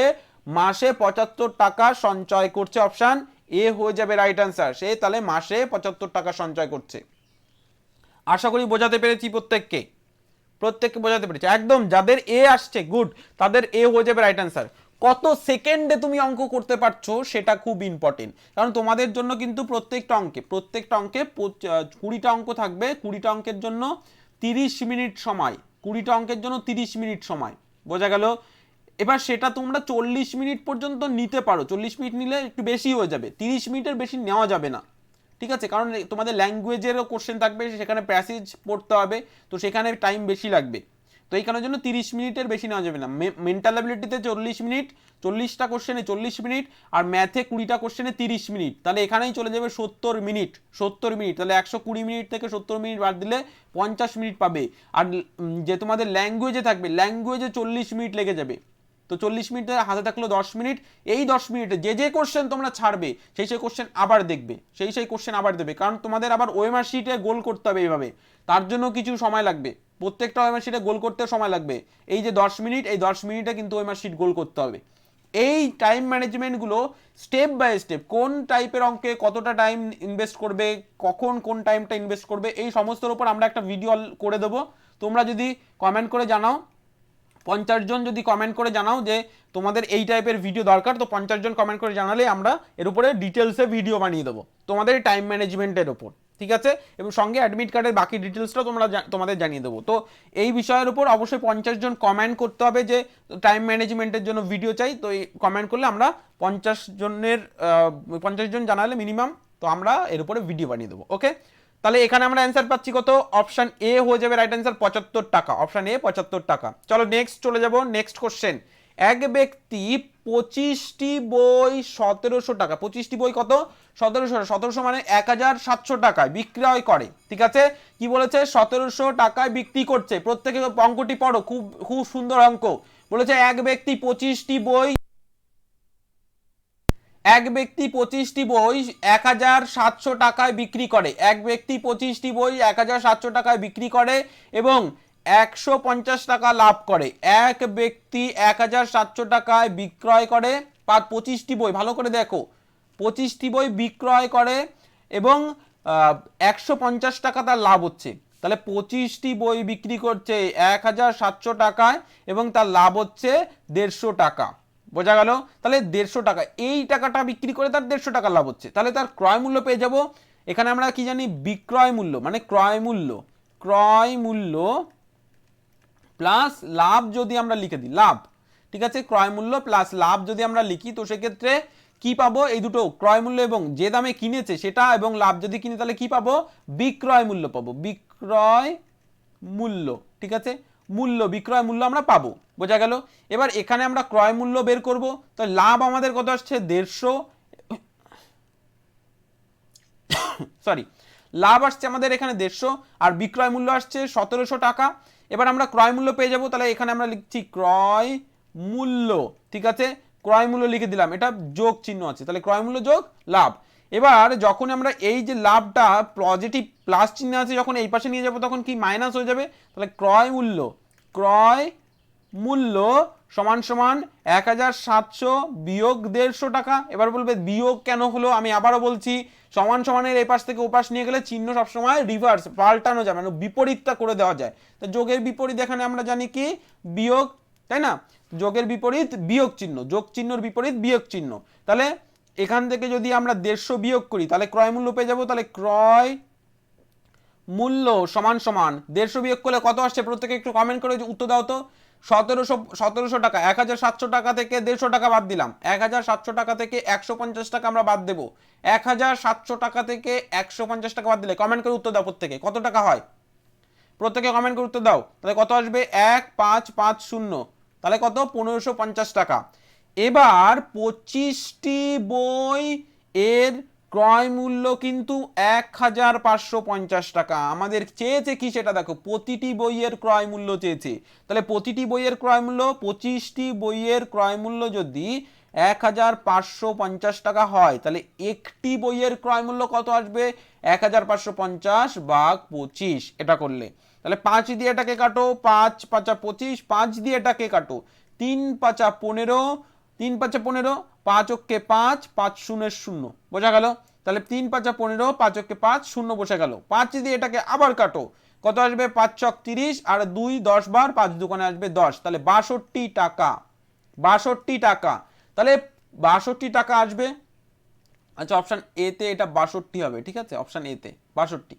S1: মাসে 75 টাকা সঞ্চয় করছে, অপশন এ হয়ে যাবে রাইট অ্যান্সার। সে তাহলে মাসে 75 টাকা সঞ্চয় করছে। আশা করি বোঝাতে পেরেছি প্রত্যেককে বোঝাতে পেরেছি একদম। যাদের এ আসছে গুড, তাদের এ হয়ে যাবে রাইট অ্যান্সার। কত সেকেন্ডে তুমি অঙ্ক করতে পারছো সেটা খুব ইম্পর্টেন্ট, কারণ তোমাদের জন্য কিন্তু প্রত্যেকটা অঙ্কে 20টা অঙ্ক থাকবে, 20টা অঙ্কের জন্য 30 মিনিট সময়, 20টা অঙ্কের জন্য 30 মিনিট সময়, বোঝা গেল? এবার সেটা তোমরা 40 মিনিট পর্যন্ত নিতে পারো, 40 মিনিট নিলে একটু বেশি হয়ে যাবে, 30 মিনিটের বেশি নেওয়া যাবে না, ঠিক আছে? কারণ তোমাদের ল্যাঙ্গুয়েজেরও কোশ্চেন থাকবে, সেখানে প্যাসেজ পড়তে হবে, তো সেখানে টাইম বেশি লাগবে, তো এই কারণের জন্য 30 মিনিটের বেশি নেওয়া যাবে না। মেন্টাল অ্যাবিলিটিতে 40 মিনিট, 40টা কোশ্চেনে 40 মিনিট, আর ম্যাথে 20টা কোশ্চেনে 30 মিনিট, তাহলে এখানেই চলে যাবে 70 মিনিট, 70 মিনিট, তাহলে 120 মিনিট থেকে 70 মিনিট বাদ দিলে 50 মিনিট পাবে। আর যে তোমাদের ল্যাঙ্গুয়েজে থাকবে, ল্যাঙ্গুয়েজে 40 মিনিট লেগে যাবে, তো 40 মিনিটে হাতে থাকলো 10 মিনিট, এই 10 মিনিটে যে কোশ্চেন তোমরা ছাড়বে সেই কোশ্চেন আবার দেখবে, সেই কোশ্চেন আবার দেবে, কারণ তোমাদের আবার ওএমআর শিটে গোল করতে হবে এইভাবে, তার জন্য কিছু সময় লাগবে, প্রত্যেকটা ওএমআর শিটে গোল করতে সময় লাগবে। এই যে 10 মিনিট, এই 10 মিনিটে কিন্তু ওএমআর শিট গোল করতে হবে। এই টাইম ম্যানেজমেন্টগুলো স্টেপ বাই স্টেপ, কোন টাইপের অঙ্কে কতটা টাইম ইনভেস্ট করবে, কখন কোন টাইমটা ইনভেস্ট করবে, এই সমস্তর উপর আমরা একটা ভিডিও করে দেবো। তোমরা যদি কমেন্ট করে জানাও, 50 জন যদি কমেন্ট করে জানাও যে তোমাদের এই টাইপের ভিডিও দরকার, তো 50 জন কমেন্ট করে জানালে আমরা এর উপরে ডিটেলসে ভিডিও বানিয়ে দেবো তোমাদের টাইম ম্যানেজমেন্টের ওপর, ঠিক আছে? এবং সঙ্গে অ্যাডমিট কার্ডের বাকি ডিটেলসটা তোমাদের জানিয়ে দেবো। তো এই বিষয়ের উপর অবশ্যই 50 জন কমেন্ট করতে হবে যে টাইম ম্যানেজমেন্টের জন্য ভিডিও চাই, তো এই কমেন্ট করলে আমরা 50 জন জানালে মিনিমাম, তো আমরা এর উপরে ভিডিও বানিয়ে দেবো, ওকে? তাহলে এখানে আমরা অ্যান্সার পাচ্ছি কত, অপশন এ হয়ে যাবে রাইট অ্যান্সার 75 টাকা, অপশন এ 75 টাকা। চলো নেক্সট চলে যাব, নেক্সট কোশ্চেন। এক ব্যক্তি 25টি বই 1700 টাকা, 25টি বই কত, 1700 মানে 1700 টাকায় বিক্রয় করে, ঠিক আছে? কি বলেছে, 1700 টাকায় বিক্রি করছে। প্রত্যেকে অঙ্কটি পড়ো, খুব সুন্দর অঙ্ক। বলেছে এক ব্যক্তি 25টি বই 1700 টাকায় বিক্রি করে, এক ব্যক্তি 25টি বই 1700 টাকায় বিক্রি করে এবং 150 টাকা লাভ করে। এক ব্যক্তি 1700 টাকায় বিক্রয় করে, 25টি বই, ভালো করে দেখো, 25টি বই বিক্রয় করে এবং 150 টাকা তার লাভ হচ্ছে। তাহলে 25টি বই বিক্রি করছে 1700 টাকায় এবং তার লাভ হচ্ছে 150 টাকা, বোঝা গেল? তাহলে 150 টাকা, এই টাকাটা বিক্রি করে তার 150 টাকা লাভ হচ্ছে, তাহলে তার ক্রয় মূল্য পেয়ে যাব। এখানে আমরা কি জানি, বিক্রয় মূল্য মানে ক্রয় মূল্য প্লাস লাভ যদি আমরা লিখে দিই, লাভ, ঠিক আছে? ক্রয় মূল্য প্লাস লাভ যদি আমরা লিখি, তো সেক্ষেত্রে কি পাবো, এই দুটো ক্রয় মূল্য এবং যে দামে কিনেছে সেটা এবং লাভ যদি কিনে, তাহলে কি পাবো, বিক্রয় মূল্য পাবো, বিক্রয় মূল্য, ঠিক আছে? বিক্রয় মূল্য আমরা পাবো, বোঝা গেল? এবার এখানে আমরা ক্রয় মূল্য বের করব, তো লাভ আমাদের কত আসছে, 150, সরি, লাভ আসছে আমাদের এখানে 150 আর বিক্রয় মূল্য আসছে 1700 টাকা। এবার আমরা ক্রয় মূল্য পেয়ে যাব, তাহলে এখানে আমরা লিখছি ক্রয় মূল্য, ঠিক আছে? ক্রয় মূল্য লিখে দিলাম, এটা যোগ চিহ্ন আছে, তাহলে ক্রয় মূল্য যোগ লাভ। এবার যখন আমরা এই যে লাভটা পজিটিভ প্লাস চিহ্ন আছে, যখন এই পাশে নিয়ে যাব তখন কি মাইনাস হয়ে যাবে, তাহলে ক্রয় মূল্য সমান সমান 1700 বিয়োগ 150 টাকা। এবার বলবে বিয়োগ কেন হলো, আমি আবারও বলছি, সমান সমানের এই পাশ থেকে ও পাশ নিয়ে গেলে চিহ্ন সবসময় রিভার্স পাল্টানো যাবে, মানে বিপরীতটা করে দেওয়া যায়। তো যোগের বিপরীত এখানে আমরা জানি কি, বিয়োগ, তাই না? যোগের বিপরীত বিয়োগ চিহ্ন, যোগ চিহ্নর বিপরীত বিয়োগ চিহ্ন। তাহলে এখান থেকে যদি আমরা 150 বিয়োগ করি, তাহলে ক্রয় মূল্য পেয়ে যাবো, তাহলে ক্রয় মূল্য সমান সমান 150 বিয়োগ করলে কত আসছে, প্রত্যেকে একটু কমেন্ট করে উত্তর দাও তো। 1700 টাকা, 1700 টাকা থেকে 150 টাকা বাদ দিলাম, 1700 টাকা থেকে 150 টাকা আমরা বাদ দেবো, 1700 টাকা থেকে 150 টাকা বাদ দিলে কমেন্ট করে উত্তর দাও প্রত্যেকে, কত টাকা হয়, প্রত্যেকে কমেন্ট করে উত্তর দাও। তাহলে কত আসবে, 1550, তাহলে কত, 1550 টাকা। এবার 25টি বই এর ক্রয় মূল্য কিন্তু 1550 টাকা। আমাদের চেয়েছে কি সেটা দেখো, প্রতিটি বইয়ের ক্রয় মূল্য চেয়েছে, তাহলে প্রতিটি বইয়ের ক্রয় মূল্য, 25টি বইয়ের ক্রয় মূল্য যদি 1550 টাকা হয়, তাহলে একটি বইয়ের ক্রয় মূল্য কত আসবে? 1550 ভাগ 25, এটা করলে তাহলে 5 দিয়ে এটাকে কাটো, 5 5 25, 5 দিয়ে এটাকে কাটো, 3 5 15, 3 5 15, 5 অক্ষে 5, 5 শূন্যের 0, বোঝা গেল? তাহলে 3 5 15, 5 অক্ষে 5, 0 বসে গেল। 5 দিয়ে এটাকে আবার কাটো, কত আসবে? 5 ছক 30 আর 2 10 বার, 5 দুগুণে আসবে 10, তাহলে 62 টাকা। 62 টাকা, তাহলে 62 টাকা আসবে। আচ্ছা, অপশন এ তে এটা 62 হবে, ঠিক আছে? অপশন এ তে 62,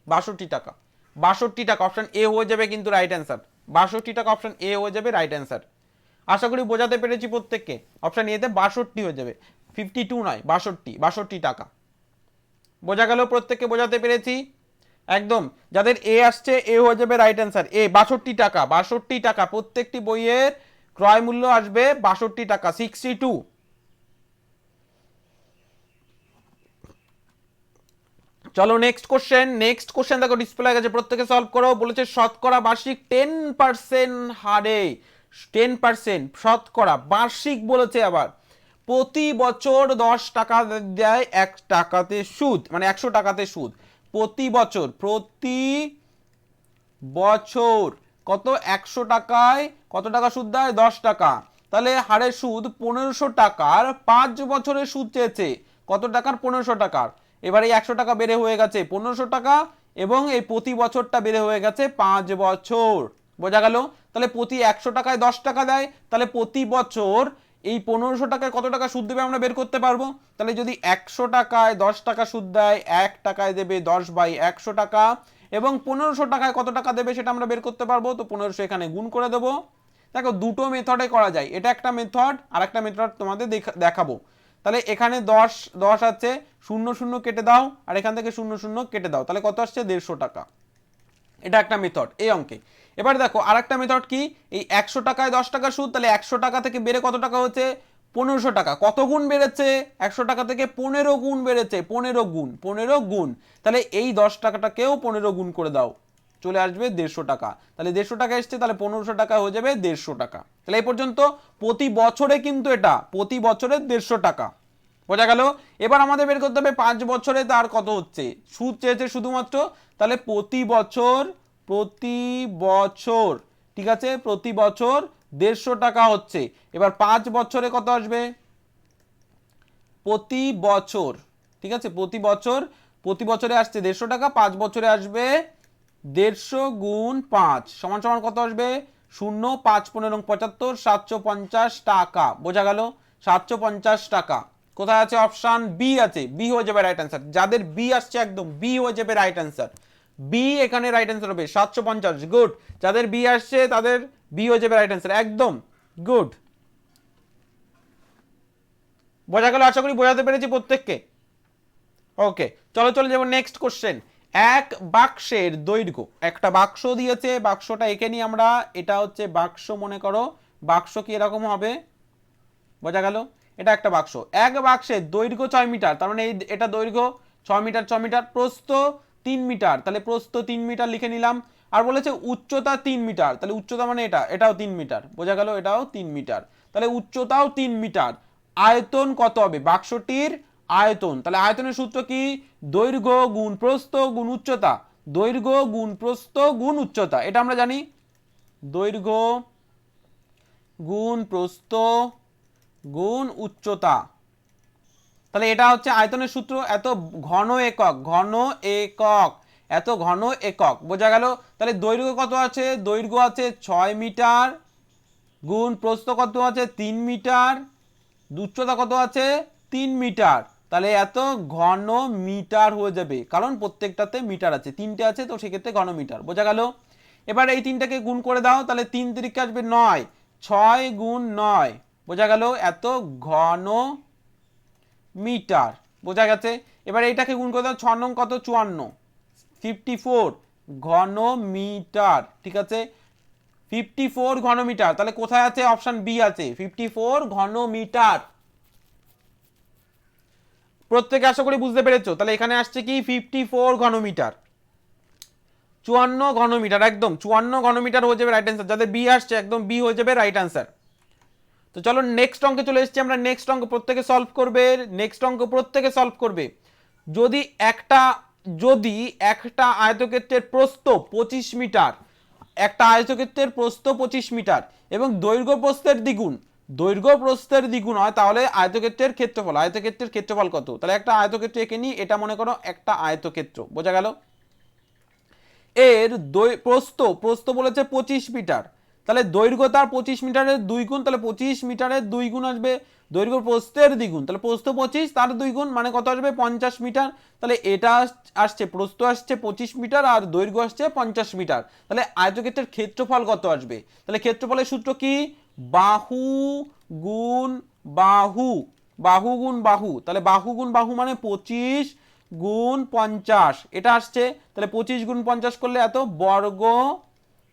S1: 62 টাকা, 62 টাকা অপশন এ হয়ে যাবে কিন্তু রাইট অ্যান্সার। 62 টাকা অপশন এ হয়ে যাবে রাইট অ্যান্সার। আশা করি বোঝাতে পেরেছি প্রত্যেককে। অপশন এ তে 62 হয়ে যাবে, 52 নয়, 62, 62 টাকা। বোঝা গেল? প্রত্যেককে বোঝাতে পেরেছি একদম। যাদের এ আসছে এ হয়ে যাবে রাইট অ্যান্সার। এ 62 টাকা, 62 টাকা, প্রত্যেকটি বইয়ের ক্রয় মূল্য আসবে 62 টাকা, 62। চলো নেক্সট কোশ্চেন। নেক্সট কোশ্চেন দেখো ডিসপ্লে গেছে, প্রত্যেকে সলভ করো। বলেছে শতকরা বার্ষিক 10% হারে, 10% শতকরা বার্ষিক বলেছে, আবার প্রতি বছর 10 টাকা দেয় 1 টাকাতে সুদ, মানে 100 টাকাতে সুদ প্রতি বছর। প্রতি বছর কত? 100 টাকায় কত টাকা সুদ দেয়? 10 টাকা। তাহলে হারের সুদ 1500 টাকার 5 বছরের সুদ চেয়েছে। কত টাকার? 1500 টাকার। এবার এই 100 টাকা বেড়ে হয়ে গেছে 1500 টাকা, এবং এই প্রতি বছরটা বেড়ে হয়ে গেছে 5 বছর। বোঝা গেল? তাহলে প্রতি 100 টাকায় 10 টাকা দেয়, তাহলে প্রতি বছর এই 1500 টাকায় কত টাকা সুদ দেবে আমরা বের করতে পারবো। তাহলে যদি 100 টাকায় 10 টাকা সুদ দেয়, 1 টাকায় দেবে 10/100 টাকা, এবং 1500 টাকায় কত টাকা দেবে সেটা আমরা বের করতে পারবো। তো 1500 এখানে গুণ করে দেবো। দেখো দুটো মেথডে করা যায়, এটা একটা মেথড, আর একটা মেথড তোমাদের দেখাবো। তাহলে এখানে 10 10 আছে, 0 0 কেটে দাও, আর এখান থেকে 0 0 কেটে দাও, তাহলে কত আসছে? 150 টাকা। এটা একটা মেথড এই অঙ্কে। এবার দেখো আরেকটা মেথড কি, এই 100 টাকায় 10 টাকা সুদ, তাহলে 100 টাকা থেকে বেড়ে কত টাকা হচ্ছে? 1500 টাকা। কত গুণ বেড়েছে? 100 টাকা থেকে 15 গুণ বেড়েছে, 15 গুণ, 15 গুণ। তাহলে এই 10 টাকাটাকেও 15 গুণ করে দাও, চলে আসবে 150 টাকা। তাহলে 150 টাকা এসছে, তাহলে 1500 টাকা হয়ে যাবে 150 টাকা। তাহলে এই পর্যন্ত প্রতি বছরে কিন্তু এটা প্রতি বছরে 150 টাকা। বোঝা গেল? এবার আমাদের বের করতে হবে 5 বছরে তার কত হচ্ছে। সুদ চেয়েছে শুধুমাত্র, তাহলে প্রতি বছর, প্রতি বছর, ঠিক আছে, প্রতি বছর 150 টাকা হচ্ছে। এবার 5 বছরে কত আসবে? প্রতি বছর, ঠিক আছে, প্রতি বছর, প্রতি বছরে আসছে 150 টাকা, 5 বছরে আসবে 150 গুণ 5 সমান সমান কত আসবে? 0 5 15 75, 750 টাকা। বোঝা গেল? 750 টাকা। কোথায় আছে? অপশন বি আছে, বি হয়ে যাবে রাইট অ্যান্সার। যাদের বি আসছে একদম বি হয়ে যাবে রাইট অ্যান্সার। বি এখানে রাইট অ্যান্সার হবে 750, গুড। যাদের বি আসছে তাদের বি হয়ে যাবে রাইট অ্যান্সার, একদম গুড। বোঝা গেল? আশা করি বোঝাতে পেরেছি প্রত্যেককে। ওকে, চলো চলে যাবো নেক্সট কোশ্চেন। এক বাক্সের দৈর্ঘ্য, একটা বাক্স দিয়েছে, বাক্সটা এঁকে নিই আমরা। এটা হচ্ছে বাক্স, মনে করো বাক্স কি এরকম হবে। বোঝা গেল? এটা একটা বাক্স। এক বাক্সের দৈর্ঘ্য 6 মিটার, তার মানে এটা দৈর্ঘ্য 6 মিটার, 6 মিটার, প্রস্থ 3 মিটার, তাহলে প্রস্থ 3 মিটার লিখে নিলাম। আর বলেছে উচ্চতা 3 মিটার, তাহলে উচ্চতা মানে এটাও 3 মিটার। বোঝা গেল? এটাও 3 মিটার, তাহলে উচ্চতাও 3 মিটার। আয়তন কত হবে বাক্সটির? আয়তন, তাহলে আয়তনের সূত্র কি? দৈর্ঘ্য গুণ প্রস্থ গুণ উচ্চতা। দৈর্ঘ্য গুণ প্রস্থ গুণ উচ্চতা, এটা আমরা জানি। দৈর্ঘ্য গুণ প্রস্থ গুণ উচ্চতা, তাহলে এটা হচ্ছে আয়তনের সূত্র। এত ঘন একক, ঘন একক, এত ঘন একক। বোঝা গেল? তাহলে দৈর্ঘ্য কত আছে? দৈর্ঘ্য আছে 6 মিটার, গুণ প্রস্থ কত আছে? 3 মিটার, উচ্চতা কত আছে? 3 মিটার। তাহলে এত ঘন মিটার হয়ে যাবে, কারণ প্রত্যেকটাতে মিটার আছে, 3টে আছে, তো সেক্ষেত্রে ঘন মিটার। বোঝা গেল? এবার এই 3টাকে গুণ করে দাও, তাহলে 3 তিরিকে আসবে 9, 6 গুণ 9, বোঝা গেল? এত ঘন মিটার। বোঝা গেছে? এবার এইটাকে গুণ করে দাও, 6 নং কত? 54, 54 ঘন মিটার, ঠিক আছে, 54 ঘন মিটার। তাহলে কোথায় আছে? অপশন বি আছে, 54 ঘন মিটার। প্রত্যেকে আশা করি বুঝতে পেরেছো। তাহলে এখানে আসছে কি? 54 ঘন মিটার, 54 ঘন মিটার, একদম 54 ঘন মিটার হয়ে যাবে রাইট অ্যান্সার। যাদের বি আসছে একদম বি হয়ে যাবে রাইট অ্যান্সার। তো চলো নেক্সট অঙ্কে চলে এসেছি আমরা। নেক্সট অঙ্ক প্রত্যেকে সলভ করবে, নেক্সট অঙ্ক প্রত্যেকে সলভ করবে। যদি একটা যদি একটা আয়তক্ষেত্রের প্রস্থ 25 মিটার, একটা আয়তক্ষেত্রের প্রস্থ 25 মিটার এবং দৈর্ঘ্য প্রস্থের দ্বিগুণ হয়, তাহলে আয়তক্ষেত্রের ক্ষেত্রফল, আয়তক্ষেত্রের ক্ষেত্রফল কত? তাহলে একটা আয়তক্ষেত্র এঁকে নিই, এটা মনে করো একটা আয়তক্ষেত্র, বোঝা গেল? এর প্রস্থ বলেছে 25 মিটার, তাহলে দৈর্ঘ্য তার 25 মিটারের 2 গুণ, তাহলে 25 মিটারের 2 গুণ আসবে। দৈর্ঘ্য প্রস্থের দ্বিগুণ, তাহলে প্রস্থ 25 তার 2 গুণ মানে কত আসবে? 50 মিটার। তাহলে এটা আসছে, প্রস্থ আসছে 25 মিটার আর দৈর্ঘ্য আসছে 50 মিটার। তাহলে আয়তক্ষেত্রের ক্ষেত্রফল কত আসবে? তাহলে ক্ষেত্রফলের সূত্র কি? বাহু গুণ বাহু, বাহু গুণ বাহু। তাহলে বাহু গুণ বাহু মানে 25 গুণ 50, এটা আসছে। তাহলে 25 গুণ 50 করলে এত বর্গ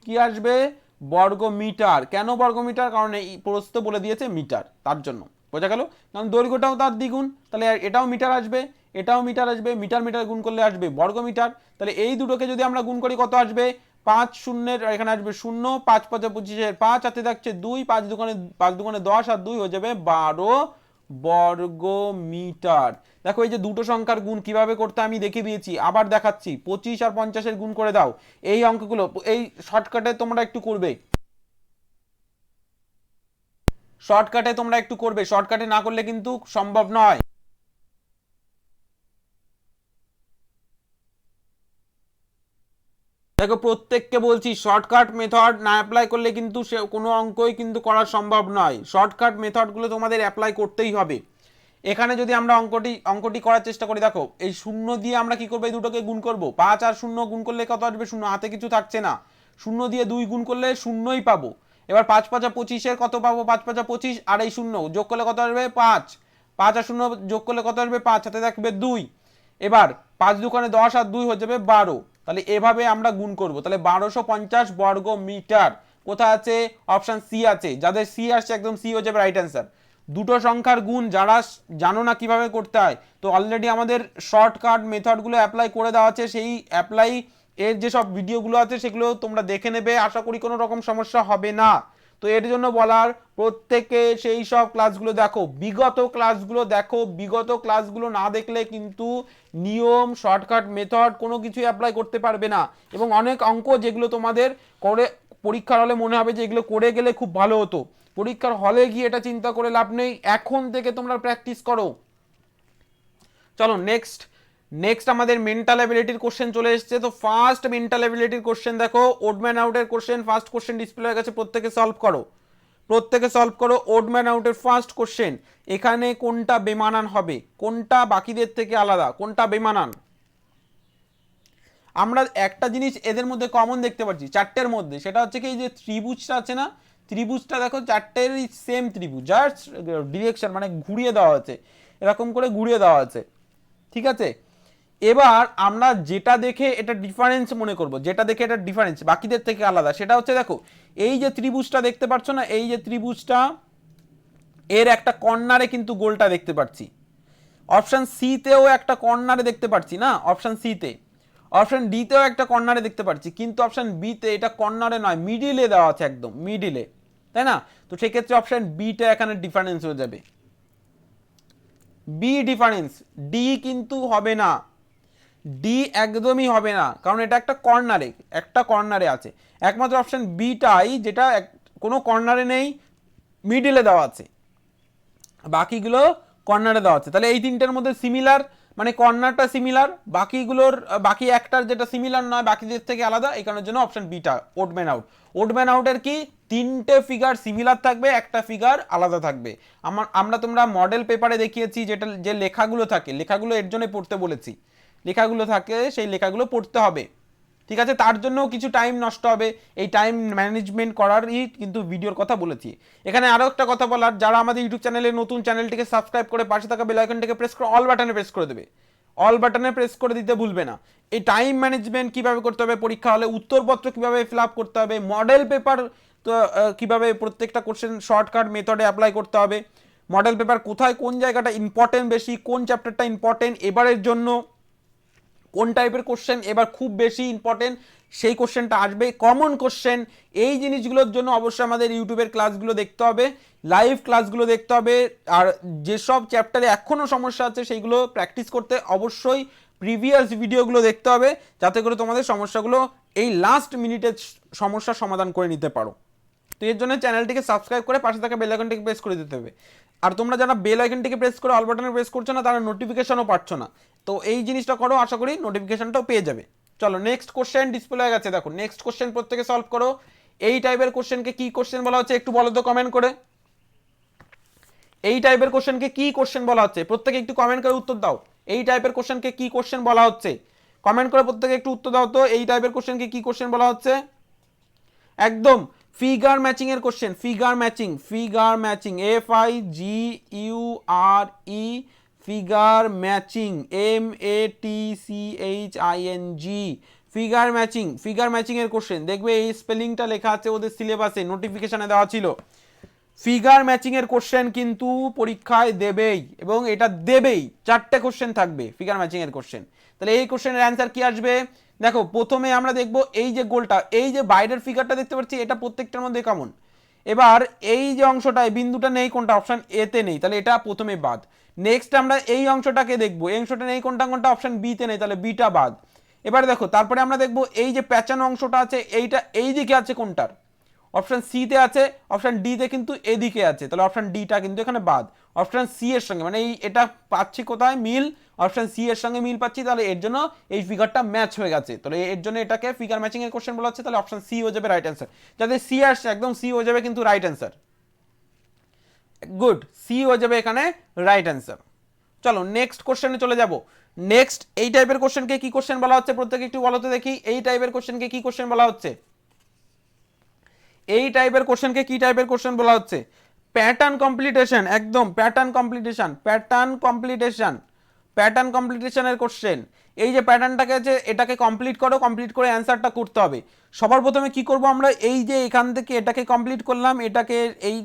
S1: কি আসবে? বর্গ মিটার। কেন বর্গ মিটার? কারণ এই প্রস্থ বলে দিয়েছে মিটার, তার জন্য। বোঝা গেল? কারণ দৈর্ঘ্যটাও তার দ্বিগুণ, তাহলে এটাও মিটার আসবে, এটাও মিটার আসবে। মিটার মিটার গুণ করলে আসবে বর্গ মিটার। তাহলে এই দুটোকে যদি আমরা গুণ করি কত আসবে? 5 শূন্যের এখানে আসবে 0, 5 5 25, 5 হাতে থাকছে 2, 5 দুগুণে 10 আর 2 হয়ে যাবে 12 বর্গ মিটার। দেখো এই যে দুটো সংখ্যার গুণ কিভাবে করতে আমি দেখিয়ে দিয়েছি, আবার দেখাচ্ছি। 25 আর 50 গুণ করে দাও। এই অঙ্কগুলো এই শর্টকাটে তোমরা একটু করবে, শর্টকাটে তোমরা একটু করবে, শর্টকাটে না করলে কিন্তু সম্ভব নয়। দেখো প্রত্যেককে বলছি, শর্টকাট মেথড না অ্যাপ্লাই করলে কিন্তু সে কোনো অঙ্কই কিন্তু করা সম্ভব নয়। শর্টকাট মেথডগুলো তোমাদের অ্যাপ্লাই করতেই হবে। এখানে যদি আমরা অঙ্কটি করার চেষ্টা করি, দেখো এই 0 দিয়ে আমরা কি করবো? এই দুটোকে গুণ করব। 5 আর 0 গুণ করলে কত আসবে? 0, হাতে কিছু থাকছে না। 0 দিয়ে 2 গুণ করলে 0ই পাবো। এবার 5 5 25 কত পাবো? 5 5 25 আর এই 0 যোগ করলে কত আসবে? 5। 5 আর 0 যোগ করলে কত আসবে? 5, হাতে থাকবে 2। এবার 5 দুগুণে 10 আর 2 হয়ে যাবে 12। তাহলে এভাবে আমরা গুণ করব। তাহলে 1250 বর্গ মিটার কোথায় আছে? অপশন সি আছে। যাদের সি আসছে একদম সি হয়ে যাবে রাইট অ্যান্সার। দুটো সংখ্যার গুণ যারা জানো না কিভাবে করতে হয়, তো অলরেডি আমাদের শর্টকাট মেথডগুলো অ্যাপ্লাই করে দেওয়া আছে। সেই অ্যাপ্লাই এর যেসব ভিডিওগুলো আছে সেগুলো তোমরা দেখে নেবে, আশা করি কোনো রকম সমস্যা হবে না। তো এর জন্য বলার, প্রত্যেকে সেই সব ক্লাসগুলো দেখো, বিগত ক্লাসগুলো দেখো। বিগত ক্লাসগুলো না দেখলে কিন্তু নিয়ম, শর্টকাট মেথড কোনো কিছুই অ্যাপ্লাই করতে পারবে না। এবং অনেক অঙ্ক যেগুলো তোমাদের করে পরীক্ষার হলে মনে হবে যে এগুলো করে গেলে খুব ভালো হতো, পরীক্ষার হলে গিয়ে এটা চিন্তা করে লাভ নেই, এখন থেকে তোমরা প্র্যাকটিস করো। চলো নেক্সট আমাদের মেন্টাল অ্যাবিলিটির কোশ্চেন চলে এসেছে। তো ফার্স্ট মেন্টাল অ্যাবিলিটির কোশ্চেন দেখো, ওড ম্যান আউটের কোশ্চেন। ফার্স্ট কোশ্চেন ডিসপ্লে হয়ে গেছে, প্রত্যেকে সলভ করো, প্রত্যেকে সলভ করো। ওড ম্যান আউটের ফার্স্ট কোশ্চেন। এখানে কোনটা বেমানান হবে? কোনটা বাকিদের থেকে আলাদা? কোনটা বেমানান? আমরা একটা জিনিস এদের মধ্যে কমন দেখতে পাচ্ছি চারটের মধ্যে, সেটা হচ্ছে কি, এই যে ত্রিভুজটা আছে না, ত্রিভুজটা দেখো চারটেরই সেম ত্রিভুজ, যার ডিরেকশন মানে ঘুরিয়ে দেওয়া আছে, এরকম করে ঘুরিয়ে দেওয়া আছে। ঠিক আছে, এবার আমরা যেটা দেখে এটা ডিফারেন্স মনে করব, যেটা দেখে এটা ডিফারেন্স বাকিদের থেকে আলাদা, সেটা হচ্ছে দেখো এই যে ত্রিভুজটা দেখতে পাচ্ছ না, এই যে ত্রিভুজটা, এর একটা কর্নারে কিন্তু গোলটা দেখতে পাচ্ছি। অপশন সিতেও একটা কর্নারে দেখতে পাচ্ছি না, অপশন সিতে। অপশন ডিতেও একটা কর্নারে দেখতে পাচ্ছি, কিন্তু অপশন বিতে এটা কর্নারে নয়, মিডিলে দেওয়া আছে, একদম মিডিলে, তাই না? তো সেক্ষেত্রে অপশন বিটা এখানে ডিফারেন্স হয়ে যাবে, বি ডিফারেন্স। ডি কিন্তু হবে না, ডি একদমই হবে না, কারণ এটা একটা কর্নারে আছে। একমাত্র অপশন বিটাই যেটা কোনো কর্নারে নেই, মিডিলে দেওয়া আছে, বাকিগুলো কর্নারে দেওয়া আছে। তাহলে এই তিনটের মধ্যে সিমিলার, মানে কর্নারটা সিমিলার, বাকি একটার যেটা সিমিলার নয়, বাকিদের থেকে আলাদা, এই কারণের জন্য অপশন বিটা odd man out. Odd man আউটের কি, তিনটে ফিগার সিমিলার থাকবে, একটা ফিগার আলাদা থাকবে। তোমরা মডেল পেপারে দেখিয়েছি, যেটা যে লেখাগুলো থাকে, লেখাগুলো এর জন্য পড়তে বলেছি, লেখাগুলো থাকে সেই লেখাগুলো পড়তে হবে। ঠিক আছে, তার জন্য কিছু টাইম নষ্ট হবে, এই টাইম ম্যানেজমেন্ট করারই কিন্তু ভিডিওর কথা বলেছি। এখানে আরও একটা কথা বলার, যারা আমাদের ইউটিউব চ্যানেলে নতুন, চ্যানেলটিকে সাবস্ক্রাইব করে পাশে থাকা বেল আইকনটিকে প্রেস করে অল বাটনে প্রেস করে দেবে, অল বাটনে প্রেস করে দিতে ভুলবে না। এই টাইম ম্যানেজমেন্ট কিভাবে করতে হবে, পরীক্ষা হলে উত্তরপত্র কিভাবে ফিল আপ করতে হবে, মডেল পেপার তো কিভাবে প্রত্যেকটা কোশ্চেন শর্টকাট মেথডে অ্যাপ্লাই করতে হবে, মডেল পেপার কোথায় কোন জায়গাটা ইম্পর্টেন্ট বেশি, কোন চ্যাপ্টারটা ইম্পর্টেন্ট এবারের জন্য, কোন টাইপের কোশ্চেন এবার খুব বেশি ইম্পর্টেন্ট, সেই কোশ্চেনটা আসবে, কমন কোশ্চেন। এই জিনিসগুলোর জন্য অবশ্যই আমাদের ইউটিউবের ক্লাসগুলো দেখতে হবে, লাইভ ক্লাসগুলো দেখতে হবে, আর যেসব চ্যাপ্টারে এখনও সমস্যা আছে সেইগুলো প্র্যাকটিস করতে অবশ্যই প্রিভিয়াস ভিডিওগুলো দেখতে হবে, যাতে করে তোমাদের সমস্যাগুলো এই লাস্ট মিনিটে সমস্যার সমাধান করে নিতে পারো। তো এর জন্য চ্যানেলটিকে সাবস্ক্রাইব করে পাশে থাকা বেল আইকনটিকে প্রেস করে দিতে হবে। আর তোমরা যারা বেল আইকনটিকে প্রেস করে অল বাটনে প্রেস করছো না, তারা নোটিফিকেশনও পাচ্ছ না। তো এই জিনিসটা করো, আশা করি নোটিফিকেশনটাও পেয়ে যাবে। চলো নেক্সট কোশ্চেন ডিসপ্লে হয়ে গেছে, দেখো নেক্সট কোশ্চেন প্রত্যেকে সলভ করো। এই টাইপের কোশ্চেনকে কি কোশ্চেন বলা হচ্ছে একটু বলো তো কমেন্ট করে। এই টাইপের কোশ্চেনকে কি কোশ্চেন বলা হচ্ছে প্রত্যেকে একটু কমেন্ট করে উত্তর দাও। এই টাইপের কোশ্চেনকে কি কোশ্চেন বলা হচ্ছে কমেন্ট করে প্রত্যেকে একটু উত্তর দাও তো। এই টাইপের কোশ্চেনকে কি কোশ্চেন বলা হচ্ছে? একদম ফিগার ম্যাচিং এর question, figure matching, figure matching, FIGURE, figure matching, MATCHING, figure matching, figure matching এর কোশ্চেন দেখবে এই স্পেলিংটা লেখা আছে ওদের সিলেবাসে, নোটিফিকেশনে দেওয়া ছিল। ফিগার ম্যাচিং এর কোশ্চেন কিন্তু পরীক্ষায় দেবেই, এবং এটা দেবেই, 4টে কোশ্চেন থাকবে ফিগার ম্যাচিং এর কোশ্চেন। তাহলে এই কোশ্চেনের অ্যান্সার কি আসবে? দেখো প্রথমে আমরা দেখব এই যে গোলটা, এই যে বাইরের ফিগারটা দেখতে পাচ্ছি, এটা প্রত্যেকটার মধ্যে কমন। এবার এই যে অংশটায় বিন্দুটা নেই, কোনটা? অপশন এতে নেই, তাহলে এটা প্রথমে বাদ। নেক্সট আমরা এই অংশটাকে দেখবো, এই অংশটা নেই, কোনটা কোনটা? অপশন বিতে নেই, তাহলে বিটা বাদ। এবার দেখো তারপরে আমরা দেখবো এই যে প্যাচানো অংশটা আছে, এইটা এই দিকে আছে কোনটার? অপশন সিতে আছে, অপশন ডিতে কিন্তু এদিকে আছে, তাহলে অপশন ডিটা কিন্তু এখানে বাদ। অপশন সি এর সঙ্গে, মানে এই এটা পাচ্ছি কোথায় মিল? অপশন সি এর সঙ্গে মিল পাচ্ছি, তাহলে এর জন্য এই ফিগারটা ম্যাচ হয়ে গেছে, তাহলে এর জন্য এটাকে ফিগার ম্যাচিং এর কোশ্চেন বলা হচ্ছে। তাহলে অপশন সি হয়ে যাবে রাইট অ্যান্সার। যাতে সি আসছে একদম সি হয়ে যাবে কিন্তু রাইট অ্যান্সার। গুড, সি হয়ে যাবে এখানে রাইট অ্যান্সার। চলো নেক্সট কোশ্চেনে চলে যাব। নেক্সট এই টাইপের কোশ্চেনকে কি কোশ্চেন বলা হচ্ছে প্রত্যেকে একটু বলো তো দেখি। এই টাইপের কোশ্চেনকে কি কোশ্চেন বলা হচ্ছে? এই টাইপের কোশ্চেনকে কি টাইপের কোশ্চেন বলা হচ্ছে? প্যাটার্ন কমপ্লিটেশন, একদম pattern completion, pattern completion, pattern কমপ্লিটেশনের কোশ্চেন। এই যে প্যাটার্নটাকে আছে এটাকে কমপ্লিট করো, কমপ্লিট করে অ্যান্সারটা করতে হবে। সবার প্রথমে কি করব আমরা? এই যে এখান থেকে এটাকে কমপ্লিট করলাম, এটাকে এই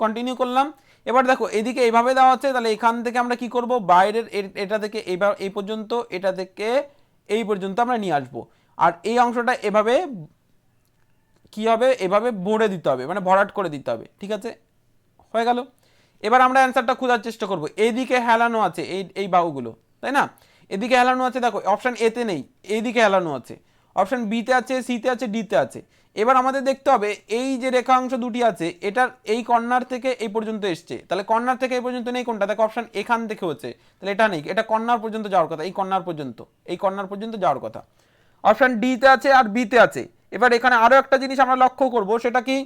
S1: কন্টিনিউ করলাম। এবার দেখো এদিকে এইভাবে দেওয়া আছে, তাহলে এখান থেকে আমরা কি করব? বাইরের এটা থেকে এইবার এই পর্যন্ত, এটা থেকে এই পর্যন্ত আমরা নিয়ে আসবো। আর এই অংশটা এভাবে কি হবে? এভাবে ভরে দিতে হবে, মানে ভরাট করে দিতে হবে, ঠিক আছে? হয়ে গেল। এবার আমরা অ্যান্সারটা খোঁজার চেষ্টা করব। এইদিকে হেলানো আছে এই এই বাহুগুলো, তাই না? এদিকে হেলানো আছে, দেখো অপশন এতে নেই, এইদিকে হেলানো আছে। অপশন বিতে আছে, সিতে আছে, ডিতে আছে। এবার আমাদের দেখতে হবে এই যে রেখাংশ দুটি আছে, এটার এই কর্নার থেকে এই পর্যন্ত এসছে, তাহলে কর্নার থেকে এই পর্যন্ত নেই কোনটা? দেখো অপশন এখান থেকে হচ্ছে, তাহলে এটা নেই, এটা কর্নার পর্যন্ত যাওয়ার কথা, এই কর্নার পর্যন্ত, এই কর্নার পর্যন্ত যাওয়ার কথা। অপশন ডিতে আছে আর বিতে আছে। এবার এখানে আরো একটা জিনিস আমরা লক্ষ্য করব, সেটা কি?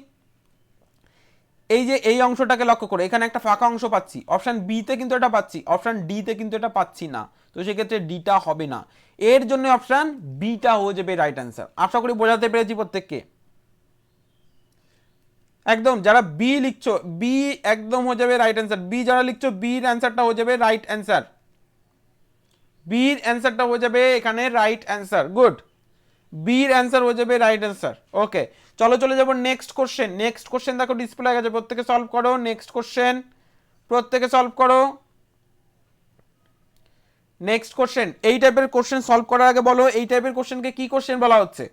S1: এই যে এই অংশটাকে লক্ষ্য করে এখানে একটা ফাঁকা অংশ পাচ্ছি, অপশন বিতে কিন্তু এটা পাচ্ছি, অপশন ডিতে কিন্তু এটা পাচ্ছি না, তো সেক্ষেত্রে ডিটা হবে না। এর জন্য অপশন বিটা হয়ে যাবে রাইট অ্যান্সার। আশা করি বোঝাতে পেরেছি প্রত্যেককে। একদম যারা বি লিখছো, বি একদম হয়ে যাবে রাইট অ্যান্সার। বি যারা লিখছো, বির অ্যান্সারটা হয়ে যাবে রাইট অ্যান্সার। বির অ্যান্সারটা হয়ে যাবে এখানে রাইট অ্যান্সার। গুড, বির অ্যান্সার হয়ে যাবে রাইট অ্যান্সার। ওকে, চলো চলে যাবো নেক্সট কোশ্চেন। নেক্সট কোশ্চেন দেখো ডিসপ্লে গেছে, প্রত্যেকে সলভ করো। নেক্সট কোশ্চেন প্রত্যেকে সলভ করো। নেক্সট কোশ্চেন, এই টাইপের কোশ্চেন সলভ করার আগে বলো এই টাইপের কোশ্চেনকে কি কোশ্চেন বলা হচ্ছে?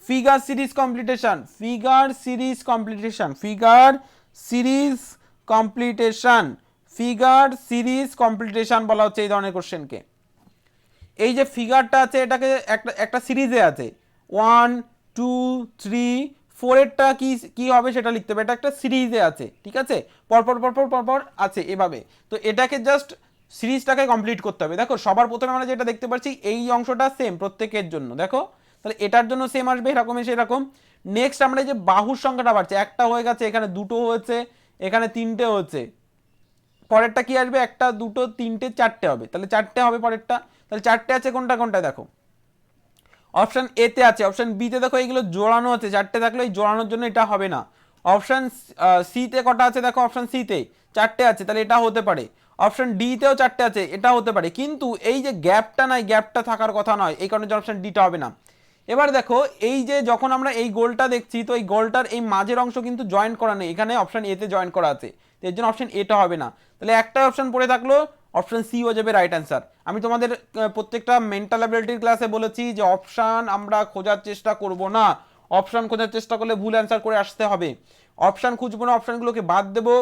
S1: Figure series completion, figure series completion, figure series completion, figure series completion বলা হচ্ছে এই ধরনের কোশ্চেনকে। এই যে ফিগারটা আছে এটাকে একটা একটা সিরিজে আছে, 1 2 3 4 এরটা কি কি হবে সেটা লিখতে হবে, এটা একটা সিরিজে আছে, ঠিক আছে? পরপর পরপর পরপর আছে এভাবে। তো এটাকে জাস্ট সিরিজটাকে কমপ্লিট করতে হবে। দেখো সবার প্রথমে আমরা যেটা দেখতে পাচ্ছি এই অংশটা সেম প্রত্যেকের জন্য, দেখো তাহলে এটার জন্য সেম আসবে এরকমই সেরকম। নেক্সট আমরা এই যে বাহুর সংখ্যাটা বাড়ছে, একটা হয়ে গেছে, এখানে দুটো হয়েছে, এখানে তিনটে হচ্ছে, পরেরটা কি আসবে? একটা দুটো তিনটে চারটে হবে, তাহলে চারটে হবে পরেরটা। তাহলে চারটে আছে কোনটা কোনটা দেখো, অপশন এতে আছে, অপশন বিতে দেখো এইগুলো জোড়ানো আছে, চারটে থাকলে এই জোড়ানোর জন্য এটা হবে না। অপশন সিতে কটা আছে দেখো, অপশন সিতে চারটে আছে, তাহলে এটা হতে পারে। অপশন ডিতেও চারটে আছে, এটা হতে পারে, কিন্তু এই যে গ্যাপটা নাই, গ্যাপটা থাকার কথা নয়, এই কারণে অপশন ডিটা হবে না। এবার দেখো এই যে যখন আমরা এই গোলটা দেখছি, তো এই গোলটার এই মাঝের অংশ কিন্তু জয়েন করা নেই, এখানে অপশন এতে জয়েন করা আছে, এর জন্য অপশন এটা হবে না। তাহলে একটা অপশন পড়ে থাকলো,
S2: অপশন সি হয়ে যাবে রাইট অ্যান্সার। আমি তোমাদের প্রত্যেকটা মেন্টাল অ্যাবিলিটির ক্লাসে বলেছি যে অপশান আমরা খোঁজার চেষ্টা করব না, অপশান খোঁজার চেষ্টা করলে ভুল অ্যান্সার করে আসতে হবে। অপশান খুঁজবো না, অপশানগুলোকে বাদ দেবো,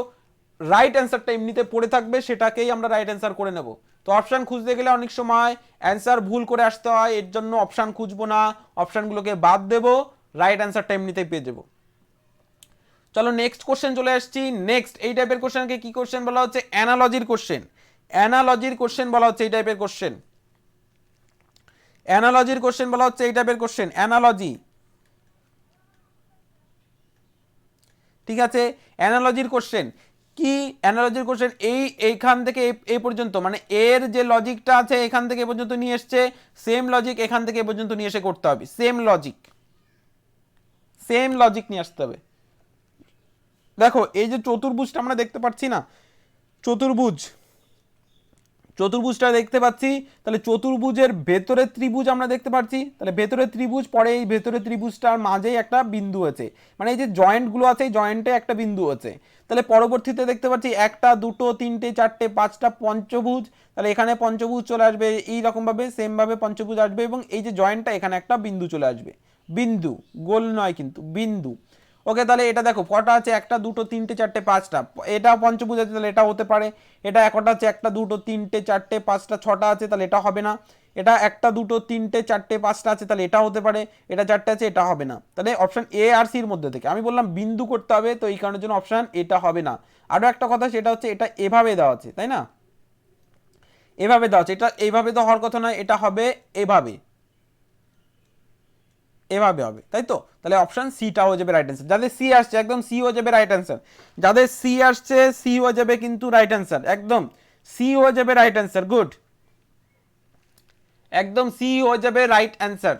S2: রাইট অ্যান্সারটা এমনিতে পড়ে থাকবে সেটাকেই আমরা রাইট অ্যান্সার করে নেব। তো অপশান খুঁজতে গেলে অনেক সময় অ্যান্সার ভুল করে আসতে হয়, এর জন্য অপশান খুঁজবো না, অপশানগুলোকে বাদ দেবো, রাইট অ্যান্সারটা এমনিতেই পেয়ে যাবো। চলো নেক্সট কোশ্চেন চলে আসছি। নেক্সট এই টাইপের কোশ্চেনকে কি কোশ্চেন বলা হচ্ছে? অ্যানালজির কোশ্চেন। অ্যানালজির কোশ্চেন বলা হচ্ছে এই টাইপের কোশ্চেন। অ্যানালজির কোশ্চেন বলা হচ্ছে এই টাইপের কোশ্চেন, অ্যানালজি। ঠিক আছে, অ্যানালজির কোশ্চেন কি? অ্যানালজির কোশ্চেন এইখান থেকে এই পর্যন্ত, মানে এর যে লজিকটা আছে এখান থেকে এ পর্যন্ত নিয়ে এসছে, সেম লজিক এখান থেকে এ পর্যন্ত নিয়ে এসে করতে হবে, সেম লজিক, সেম লজিক নিয়ে আসতে হবে। দেখো এই যে চতুর্ভুজটা আমরা দেখতে পাচ্ছি না, চতুর্ভুজটা দেখতে পাচ্ছি, তাহলে চতুর্ভুজের ভেতরে ত্রিভুজ আমরা দেখতে পাচ্ছি, তাহলে ভেতরে ত্রিভুজ, পরে এই ভেতরে ত্রিভুজটার মাঝেই একটা বিন্দু আছে, মানে এই যে জয়েন্টগুলো আছে এই জয়েন্টে একটা বিন্দু আছে। তাহলে পরবর্তীতে দেখতে পাচ্ছি একটা, দুটো, তিনটে, চারটে, পাঁচটা পঞ্চভুজ, তাহলে এখানে পঞ্চভুজ চলে আসবে, এই রকমভাবে সেমভাবে পঞ্চভুজ আসবে, এবং এই যে জয়েন্টটা এখানে একটা বিন্দু চলে আসবে, বিন্দু, গোল নয় কিন্তু বিন্দু। ওকে, তাহলে এটা দেখো কটা আছে? একটা, দুটো, তিনটে, চারটে, পাঁচটা, এটা পঞ্চভুজ আছে তাহলে এটা হতে পারে। এটা একটা আছে, একটা, দুটো, তিনটে, চারটে, পাঁচটা, ছটা আছে তাহলে এটা হবে না। এটা একটা, দুটো, তিনটে, চারটে, পাঁচটা আছে তাহলে এটা হতে পারে। এটা চারটে আছে, এটা হবে না। তাহলে অপশন এ আর সির মধ্যে থেকে আমি বললাম বিন্দু করতে হবে, তো এই কারণের জন্য অপশন এটা হবে না। আরও একটা কথা সেটা হচ্ছে এটা এভাবে দেওয়া আছে, তাই না? এভাবে দেওয়া আছে, এটা এইভাবে তো হওয়ার কথা নয়, এটা হবে এভাবে, এভাবে হবে, তাই তো? তাহলে অপশন সিটা হয়ে যাবে রাইট অ্যান্সার। যাদের সি আসছে একদম সি হয়ে যাবে রাইট অ্যান্সার, যাদের সি আসছে সি হয়ে যাবে কিন্তু রাইট অ্যান্সার, একদম সি হয়ে যাবে রাইট অ্যান্সার। গুড, একদম সি হয়ে যাবে রাইট অ্যান্সার।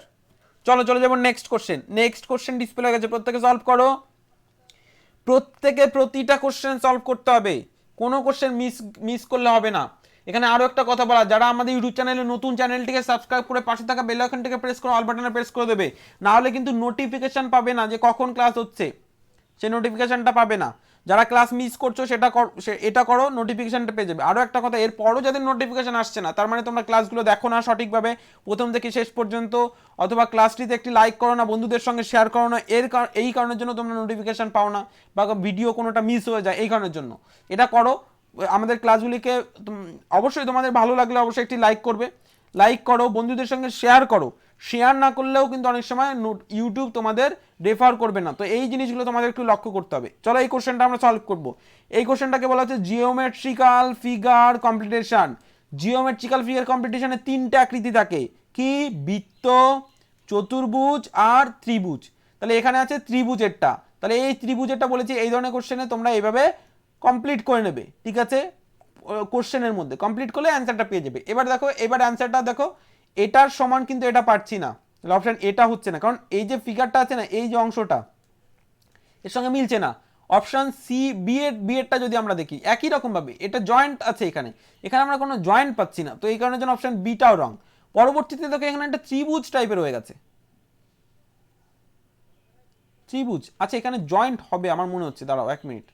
S2: চলো চলে যাবো next question. Next question display হয়ে গেছে, প্রত্যেকে সলভ করো, প্রত্যেকে প্রতিটা কোশ্চেন সলভ করতে হবে, কোনো কোশ্চেন মিস করলে হবে না। এখানে আরো একটা কথা বলা, যারা আমাদের ইউটিউব চ্যানেলে নতুন, চ্যানেলটিকে সাবস্ক্রাইব করে পাশে থাকা বেল আইকনটিকে প্রেস করে অল বাটনে প্রেস করে দেবে, না হলে কিন্তু নোটিফিকেশন পাবে না যে কখন ক্লাস হচ্ছে, সেই নোটিফিকেশনটা পাবে না। যারা ক্লাস মিস করছো এটা করো, নোটিফিকেশনটা পেয়ে যাবে। আরও একটা কথা, এরপরও যাদের নোটিফিকেশন আসছে না তার মানে তোমরা ক্লাসগুলো দেখো না সঠিকভাবে প্রথম থেকে শেষ পর্যন্ত, অথবা ক্লাসটিতে একটি লাইক করো না, বন্ধুদের সঙ্গে শেয়ার করো না, এই কারণের জন্য তোমরা নোটিফিকেশন পাও না, বা ভিডিও কোনোটা মিস হয়ে যায় এই কারণের জন্য। এটা করো, আমাদের ক্লাসগুলিকে অবশ্যই তোমাদের ভালো লাগলে অবশ্যই একটি লাইক করবে, লাইক করো, বন্ধুদের সঙ্গে শেয়ার করো। শেয়ার না করলেও কিন্তু অনেক সময় ইউটিউব তোমাদের রেফার করবে না, তো এই জিনিসগুলো তোমাদের একটু লক্ষ্য করতে হবে। চলো এই কোশ্চেনটা আমরা সলভ করব। এই কোশ্চেনটাকে বলা হচ্ছে geometrical figure competition. Geometrical figure কম্পিটিশনে তিনটে আকৃতি থাকে, কি? বৃত্ত, চতুর্ভুজ আর ত্রিভুজ। তাহলে এখানে আছে ত্রিভুজেরটা, তাহলে এই ত্রিভুজেরটা বলেছি এই ধরনের কোশ্চেনে তোমরা এইভাবে কমপ্লিট করে নেবে, ঠিক আছে? কোশ্চেনের মধ্যে কমপ্লিট করলে অ্যান্সারটা পেয়ে যাবে। এবার দেখো, এবার অ্যান্সারটা দেখো, এটার সমান কিন্তু এটা পাচ্ছি না, তাহলে অপশন এটা হচ্ছে না, কারণ এই যে ফিগারটা আছে না, এই যে অংশটা এর সঙ্গে মিলছে না। অপশন সি বি এরটা যদি আমরা দেখি একই রকম ভাবে এটা জয়েন্ট আছে, এখানে এখানে আমরা কোনো জয়েন্ট পাচ্ছি না, তো এই কারণের জন্য অপশন বিটাও রং। পরবর্তীতে দেখো এখানে একটা ত্রিভুজ টাইপের হয়ে গেছে, ত্রিভুজ, আচ্ছা এখানে জয়েন্ট হবে আমার মনে হচ্ছে, দাঁড়াও 1 মিনিট,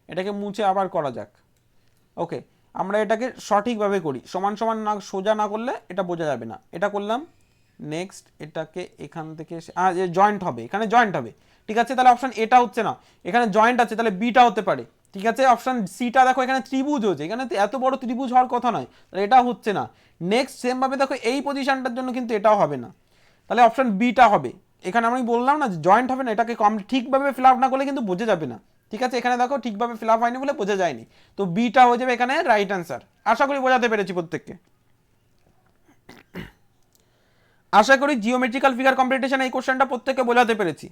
S2: এটাকে মুছে আবার করা যাক। ওকে, আমরা এটাকে সঠিকভাবে করি, সমান সমান না সোজা না করলে এটা বোঝা যাবে না। এটা করলাম, নেক্সট এটাকে এখান থেকে জয়েন্ট হবে, এখানে জয়েন্ট হবে, ঠিক আছে? তাহলে অপশন এটা হচ্ছে না, এখানে জয়েন্ট আছে, তাহলে বিটা হতে পারে, ঠিক আছে? অপশন সিটা দেখো এখানে ত্রিভুজ হচ্ছে, এখানে এত বড় ত্রিভুজ হওয়ার কথা নয়, তাহলে এটা হচ্ছে না। নেক্সট সেম ভাবে দেখো এই পজিশনটার জন্য কিন্তু এটাও হবে না, তাহলে অপশন বিটা হবে। এখানে আমি বললাম না যে জয়েন্ট হবে না, এটাকে ঠিকভাবে ফিল আপ না করলে কিন্তু বোঝা যাবে না, ঠিক আছে? এখানে দেখো ঠিকভাবে ফিল আপ হয়নি বলে বোঝা যায়নি, তো বিটা হয়ে যাবে এখানে রাইট অ্যান্সার। আশা করি বোঝাতে পেরেছি প্রত্যেককে, আশা করি জিওমেট্রিক্যাল ফিগার কম্পিটিশন এই কোশ্চেনটা প্রত্যেককে বোঝাতে পেরেছি।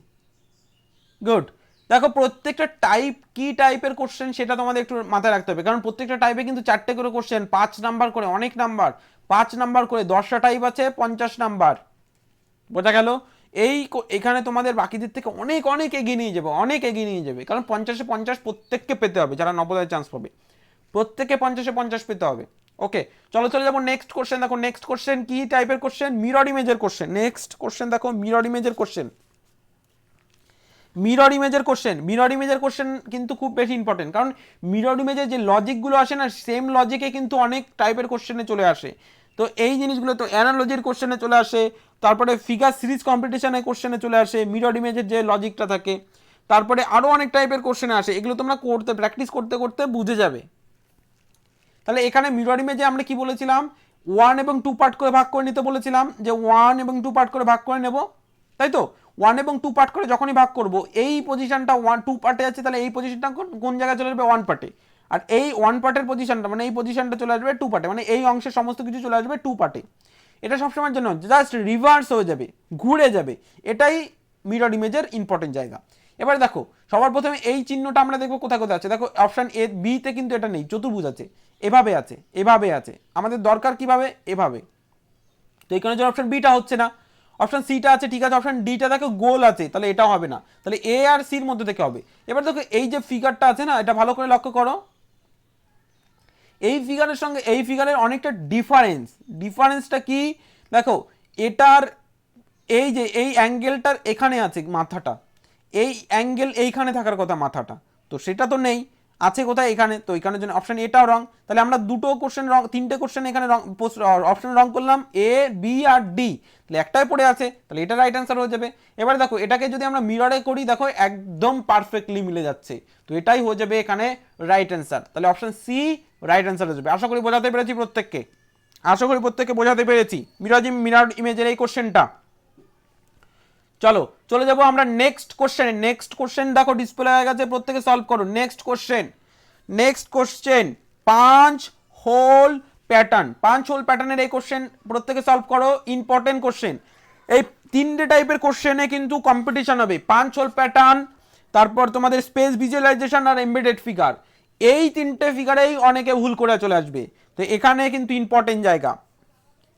S2: গুড, দেখো প্রত্যেকটা টাইপ কি টাইপের কোশ্চেন সেটা তোমাদের একটু মাথায় রাখতে হবে, কারণ প্রত্যেকটা টাইপে কিন্তু 4টে করে কোশ্চেন, 5 নাম্বার করে, অনেক নাম্বার, 5 নাম্বার করে, 10টা টাইপ আছে, 50 নাম্বার, বোঝা গেল? এখানে তোমাদের বাকিদের থেকে অনেক অনেক এগিয়ে নিয়ে যাবে, অনেক এগিয়ে নিয়ে যাবে, কারণ 50-এ 50 প্রত্যেককে পেতে হবে, যারা নবোদয় চান্স পাবে প্রত্যেককে 50-এ 50 পেতে হবে। ওকে, চলো চলে যাবো নেক্সট কোশ্চেন। দেখো নেক্সট কোশ্চেন কি টাইপের কোশ্চেন? মিরর ইমেজের কোশ্চেন। নেক্সট কোশ্চেন দেখো, মিরর ইমেজের কোশ্চেন। মিরর ইমেজের কোশ্চেন কিন্তু খুব বেশি ইম্পর্টেন্ট, কারণ মিরর ইমেজের যে লজিকগুলো আসে না, সেম লজিকে কিন্তু অনেক টাইপের কোশ্চেনে চলে আসে। তো এই জিনিসগুলো তো অ্যানালজির কোশ্চেনে চলে আসে, তারপরে ফিগার সিরিজ কম্পিটিশনের কোশ্চেনে চলে আসে মিরর ইমেজের যে লজিকটা থাকে, তারপরে আরও অনেক টাইপের কোশ্চেনে আসে। এগুলো তোমরা প্র্যাকটিস করতে করতে বুঝে যাবে। তাহলে এখানে মিরর ইমেজে আমরা কি বলেছিলাম, 1 এবং 2 পার্ট করে ভাগ করে নিতে বলেছিলাম, যে 1 এবং 2 পার্ট করে ভাগ করে নেব, তাই তো। 1 এবং 2 পার্ট করে যখনই ভাগ করব, এই পজিশনটা 2 পার্টে আছে, তাহলে এই পজিশনটা কোন জায়গায় চলে আসবে, 1 পার্টে। আর এই 1 পার্টের পজিশনটা মানে এই পজিশনটা চলে আসবে 2 পার্টে, মানে এই অংশের সমস্ত কিছু চলে আসবে 2 পার্টে। এটা সবসময়ের জন্য জাস্ট রিভার্স হয়ে যাবে, ঘুরে যাবে। এটাই মিরর ইমেজের ইম্পর্টেন্ট জায়গা। এবারে দেখো, সবার প্রথমে এই চিহ্নটা আমরা দেখবো কোথায় কোথায় আছে। দেখো অপশন এ, বি তে কিন্তু এটা নেই, চতুর্ভুজ আছে, এভাবে আছে, এভাবে আছে। আমাদের দরকার কিভাবে, এভাবে। তো এই কারণে অপশন বিটা হচ্ছে না। অপশন সিটা আছে, ঠিক আছে। অপশন ডিটা দেখো গোল আছে, তাহলে এটাও হবে না, তাহলে এ আর সির মধ্যে থেকে হবে। এবার দেখো এই যে ফিগারটা আছে না, এটা ভালো করে লক্ষ্য করো। এই ফিগারের সঙ্গে এই ফিগারের অনেকটা ডিফারেন্সটা কি দেখো, এটার এই যে এই অ্যাঙ্গেলটার এখানে আছে মাথাটা, এই অ্যাঙ্গেল এইখানে থাকার কথা মাথাটা, তো সেটা তো নেই, আছে কোথায়, এখানে। তো এখানের জন্য অপশন এটাও রং। তাহলে আমরা দুটো কোশ্চেন রং, তিনটে কোশ্চেন এখানে অপশন রং করলাম, এ বি আর ডি, তাহলে একটাই পড়ে আছে, তাহলে এটা রাইট অ্যান্সার হয়ে যাবে। এবারে দেখো এটাকে যদি আমরা মিররে করি, দেখো একদম পারফেক্টলি মিলে যাচ্ছে, তো এটাই হয়ে যাবে এখানে রাইট অ্যান্সার। তাহলে অপশন সি রাইট অ্যান্সার হয়ে যাবে। আশা করি বোঝাতে পেরেছি প্রত্যেককে, বোঝাতে পেরেছি মিরর ইমেজের এই কোশ্চেনটা। চলো চলে যাব আমরা নেক্সট কোশ্চেন দেখো ডিসপ্লে হয়ে গেছে, প্রত্যেকে সলভ করো। নেক্সট কোশ্চেন 5 হোল প্যাটার্নের এই কোশ্চেন প্রত্যেকে সলভ করো। ইম্পর্টেন্ট কোশ্চেন, এই তিনটে টাইপের কোশ্চেনে কিন্তু কম্পিটিশন হবে। 5 হোল প্যাটার্ন, তারপর তোমাদের স্পেস ভিজুয়ালাইজেশন আর এমবেডেড ফিগার, এই তিনটে ফিগারেই অনেকে ভুল করে চলে আসবে। তো এখানে কিন্তু ইম্পর্টেন্ট জায়গা,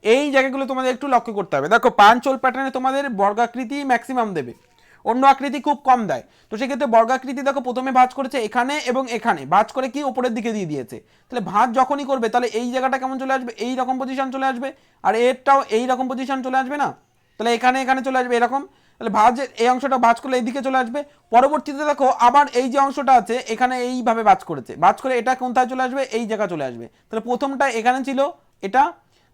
S2: এই জায়গাগুলো তোমাদের একটু লক্ষ্য করতে হবে। দেখো 5 হোল প্যাটার্নে তোমাদের বর্গাকৃতি ম্যাক্সিমাম দেবে, অন্য আকৃতি খুব কম দেয়। তো সেক্ষেত্রে বর্গাকৃতি দেখো প্রথমে ভাঁজ করেছে এখানে এবং এখানে, ভাঁজ করে কি উপরের দিকে দিয়ে দিয়েছে। তাহলে ভাঁজ যখনই করবে, তাহলে এই জায়গাটা কেমন চলে আসবে, এই রকম পজিশন চলে আসবে, আর এরটাও এই রকম পজিশন চলে আসবে না, তাহলে এখানে চলে আসবে এরকম। তাহলে ভাঁজের এই অংশটা ভাঁজ করলে এইদিকে চলে আসবে। পরবর্তীতে দেখো আবার এই যে অংশটা আছে এখানে এইভাবে ভাঁজ করে এটা কোথায় চলে আসবে, এই জায়গা চলে আসবে। তাহলে প্রথমটা এখানে ছিল এটা,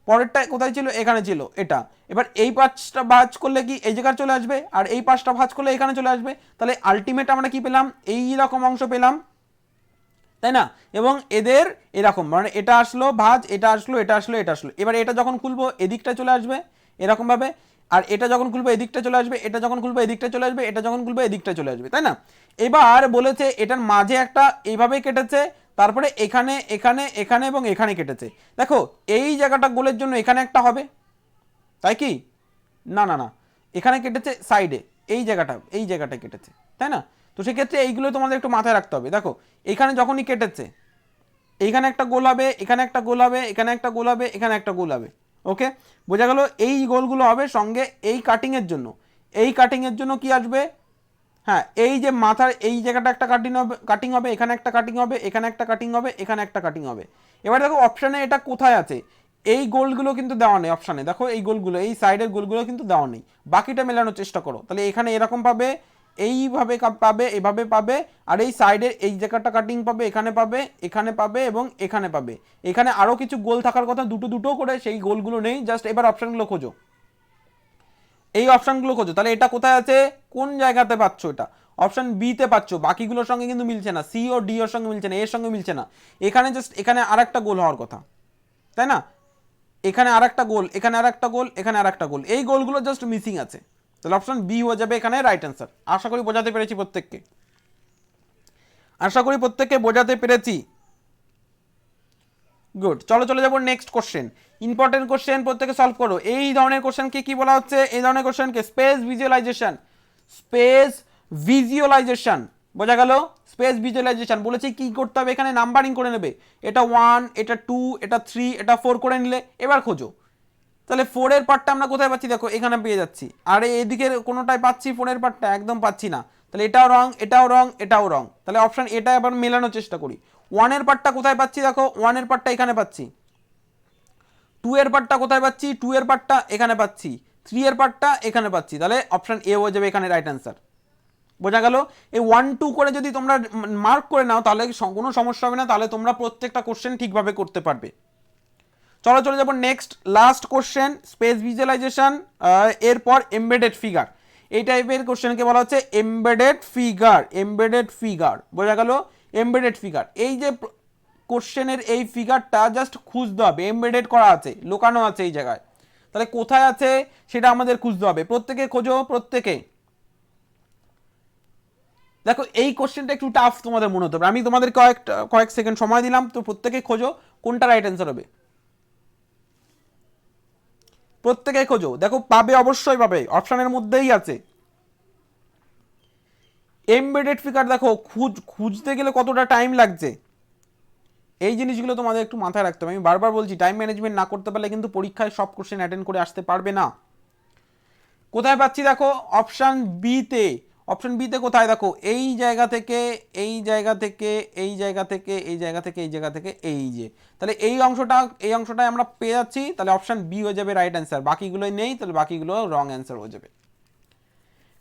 S2: পরেরটা কোথায় ছিল, এখানে ছিল এটা। এবার এই পাঁচটা ভাঁজ করলে কি এই জায়গায় চলে আসবে, আর এই পাঁচটা ভাঁজ করলে এখানে চলে আসবে। তাহলে আলটিমেট আমরা কি পেলাম, এই রকম অংশ পেলাম, তাই না। এবং এদের এরকম, মানে এটা আসলো ভাঁজ, এটা আসলো। এবার এটা যখন খুলবো এদিকটা চলে আসবে এরকম ভাবে, আর এটা যখন খুলবো এদিকটা চলে আসবে, এটা যখন খুলবো এদিকটা চলে আসবে, এটা যখন খুলবো এদিকটা চলে আসবে, তাই না। এবার বলেছে এটার মাঝে একটা এইভাবে কেটেছে, তারপরে এখানে এবং এখানে কেটেছে। দেখো এই জায়গাটা গোলের জন্য এখানে একটা হবে, তাই কি না, এখানে কেটেছে সাইডে, এই জায়গাটা কেটেছে, তাই না। তো সেক্ষেত্রে এইগুলো তোমাদের একটু মাথায় রাখতে হবে। দেখো এখানে যখনই কেটেছে, এইখানে একটা গোল হবে, এখানে একটা গোল হবে, এখানে একটা গোল হবে, এখানে একটা গোল হবে। ওকে, বোঝা গেল। এই গোলগুলো হবে সঙ্গে এই কাটিংয়ের জন্য কি আসবে, হ্যাঁ, এই যে মাথার এই জায়গাটা একটা কাটিং হবে, এখানে একটা কাটিং হবে, এখানে একটা কাটিং হবে, এখানে একটা কাটিং হবে। এবার দেখো অপশানে এটা কোথায় আছে, এই গোলগুলো কিন্তু দেওয়া নেই অপশানে। দেখো এই গোলগুলো, এই সাইডের গোলগুলো কিন্তু দেওয়া নেই, বাকিটা মেলানোর চেষ্টা করো। তাহলে এখানে এরকম পাবে, এইভাবে পাবে, এভাবে পাবে, আর এই সাইডের এই জায়গাটা কাটিং পাবে, এখানে পাবে এবং এখানে পাবে। এখানে আরও কিছু গোল থাকার কথা, দুটো করে, সেই গোলগুলো নেই। জাস্ট এবার অপশানগুলো খোঁজো, এই অপশানগুলো খোঁজো। তাহলে এটা কোথায় আছে, কোন জায়গাতে পাচ্ছ, এটা অপশন বি তে পাচ্ছ, বাকিগুলোর সঙ্গে কিন্তু মিলছে না, সি ও ডি এর সঙ্গে মিলছে না, এর সঙ্গে মিলছে না। এখানে জাস্ট এখানে আরেকটা গোল হওয়ার কথা, তাই না। এখানে আরেকটা গোল, এখানে আরেকটা গোল, এখানে আরেকটা গোল, এই গোলগুলো জাস্ট মিসিং আছে। তাহলে অপশন বি হয়ে যাবে এখানে রাইট অ্যান্সার। আশা করি বোঝাতে পেরেছি প্রত্যেককে, গুড। চলে যাবো নেক্সট কোশ্চেন, ইম্পর্টেন্ট কোশ্চেন, প্রত্যেকে সলভ করো। এই ধরনের কোশ্চেনকে কি বলা হচ্ছে, এই ধরনের কোশ্চেনকে স্পেস ভিজুয়ালাইজেশন, বোঝা গেল। স্পেস ভিজুয়ালাইজেশন বলেছে কি করতে হবে, এখানে নাম্বারিং করে নেবে, এটা 1, এটা 2, এটা 3, এটা 4 করে নিলে। এবার খোঁজো, তাহলে 4 এর পার্টটা আমরা কোথায় পাচ্ছি, দেখো এখানে পেয়ে যাচ্ছি, আর এদিকের কোনোটাই পাচ্ছি 4 এর পার্টটা একদম পাচ্ছি না। তাহলে এটাও রং, তাহলে অপশন এটা আবার মেলানোর চেষ্টা করি। 1 এর পার্টটা কোথায় পাচ্ছি, দেখো 1 এর পার্টটা এখানে পাচ্ছি, 2 এর পার্টটা কোথায় পাচ্ছি, 2 এর পার্টটা এখানে পাচ্ছি, 3 এর পার্টটা এখানে পাচ্ছি। তাহলে অপশন এ হয়ে যাবে এখানে রাইট অ্যান্সার। বোঝা গেল? এই 1-2 করে যদি তোমরা মার্ক করে নাও তাহলে কোনো সমস্যা হবে না, তাহলে তোমরা প্রত্যেকটা কোশ্চেন ঠিকভাবে করতে পারবে। চলো চলে যাবো next last question, space visualisation, এরপর এমবেডেড ফিগার। এই টাইপের কোশ্চেনকে বলা হচ্ছে এমবেডেড ফিগার। এমবেডেড ফিগার বোঝা গেল? এমবেডেড ফিগার, এই যে কোশ্চেনের এই ফিগারটা জাস্ট খুঁজতে হবে, এমবেডেড করা আছে, লুকানো আছে এই জায়গায়, তাহলে কোথায় আছে সেটা আমাদের খুঁজতে হবে। প্রত্যেকে খোঁজো, প্রত্যেকে। দেখো এই কোশ্চেনটা একটু টাফ তোমাদের মনে হতে পারে, আমি তোমাদের কয়েক সেকেন্ড সময় দিলাম, তো প্রত্যেকে খোঁজো কোনটা রাইট অ্যান্সার হবে। প্রত্যেকে খোঁজো, দেখো পাবে, অবশ্যই পাবে, অপশনের মধ্যেই আছে। এমবেডেড ফিগার দেখো খুঁজতে গেলে কতটা টাইম লাগছে, এই জিনিসগুলো তোমাদের একটু মাথায় রাখতে হবে। আমি বারবার বলছি, টাইম ম্যানেজমেন্ট না করতে পারলে কিন্তু পরীক্ষায় সব কোশ্চেন অ্যাটেন্ড করে আসতে পারবে না। কোথায় পাচ্ছি দেখো, অপশন বিতে। অপশন বিতে কোথায় দেখো, এই জায়গা থেকে এই জায়গা থেকে এই জায়গা থেকে এই জায়গা থেকে এই জায়গা থেকে এই যে, তাহলে এই অংশটাই আমরা পেয়ে যাচ্ছি, তাহলে অপশন বি হয়ে যাবে রাইট অ্যান্সার। বাকিগুলোই নেই, তাহলে বাকিগুলো রং অ্যান্সার হয়ে যাবে।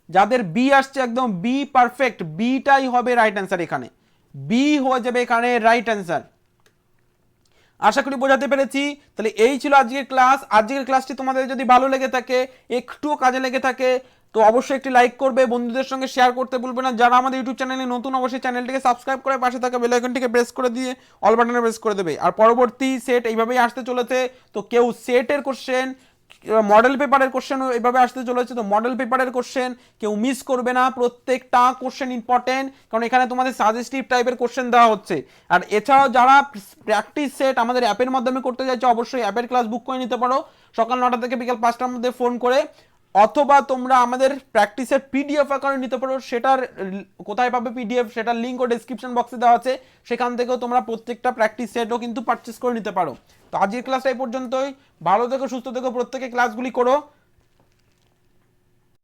S2: যাদের বি আসছে একদম বি পারফেক্ট, বিটাই হবে রাইট অ্যান্সার, এখানে বি হয়ে যাবে এখানে রাইট অ্যান্সার। আশা করি বোঝাতে পেরেছি। তাহলে এই ছিল আজকের ক্লাস। আজকের ক্লাসটি তোমাদের যদি ভালো লেগে থাকে, একটুও কাজে লেগে থাকে, তো অবশ্যই একটি লাইক করবে, বন্ধুদের সঙ্গে শেয়ার করতে ভুলবে না। যারা আমাদের ইউটিউব চ্যানেলে নতুন, অবশ্যই চ্যানেলটিকে সাবস্ক্রাইব করে পাশে থাকা বেল আইকনটিকে প্রেস করে দিয়ে অল বাটনে প্রেস করে দেবে। আর পরবর্তী সেট এইভাবেই আসতে চলেছে, তো কেউ সেটের কোশ্চেন, মডেল পেপারের কোশ্চেন এইভাবে আসতে চলেছে, তো মডেল পেপারের কোশ্চেন কেউ মিস করবে না, প্রত্যেকটা কোশ্চেন ইম্পর্টেন্ট, কারণ এখানে তোমাদের সাজেস্টিভ টাইপের কোশ্চেন দেওয়া হচ্ছে। আর এছাড়াও যারা প্র্যাকটিস সেট আমাদের অ্যাপের মাধ্যমে করতে চাইছো, অবশ্যই অ্যাপের ক্লাস বুক করে নিতে পারো সকাল 9টা থেকে বিকাল 5টার মধ্যে ফোন করে, অথবা তোমরা আমাদের প্র্যাকটিসের পিডিএফ আকারে নিতে পারো। সেটার কোথায় পাবে পিডিএফ, সেটার লিঙ্কও ডেসক্রিপশন বক্সে দেওয়া আছে, সেখান থেকেও তোমরা প্রত্যেকটা প্র্যাকটিস সেটও কিন্তু পারচেস করে নিতে পারো। তো আজকের ক্লাসটা এই পর্যন্তই। ভালো থেকো, সুস্থ থেকো, প্রত্যেকে ক্লাসগুলি করো।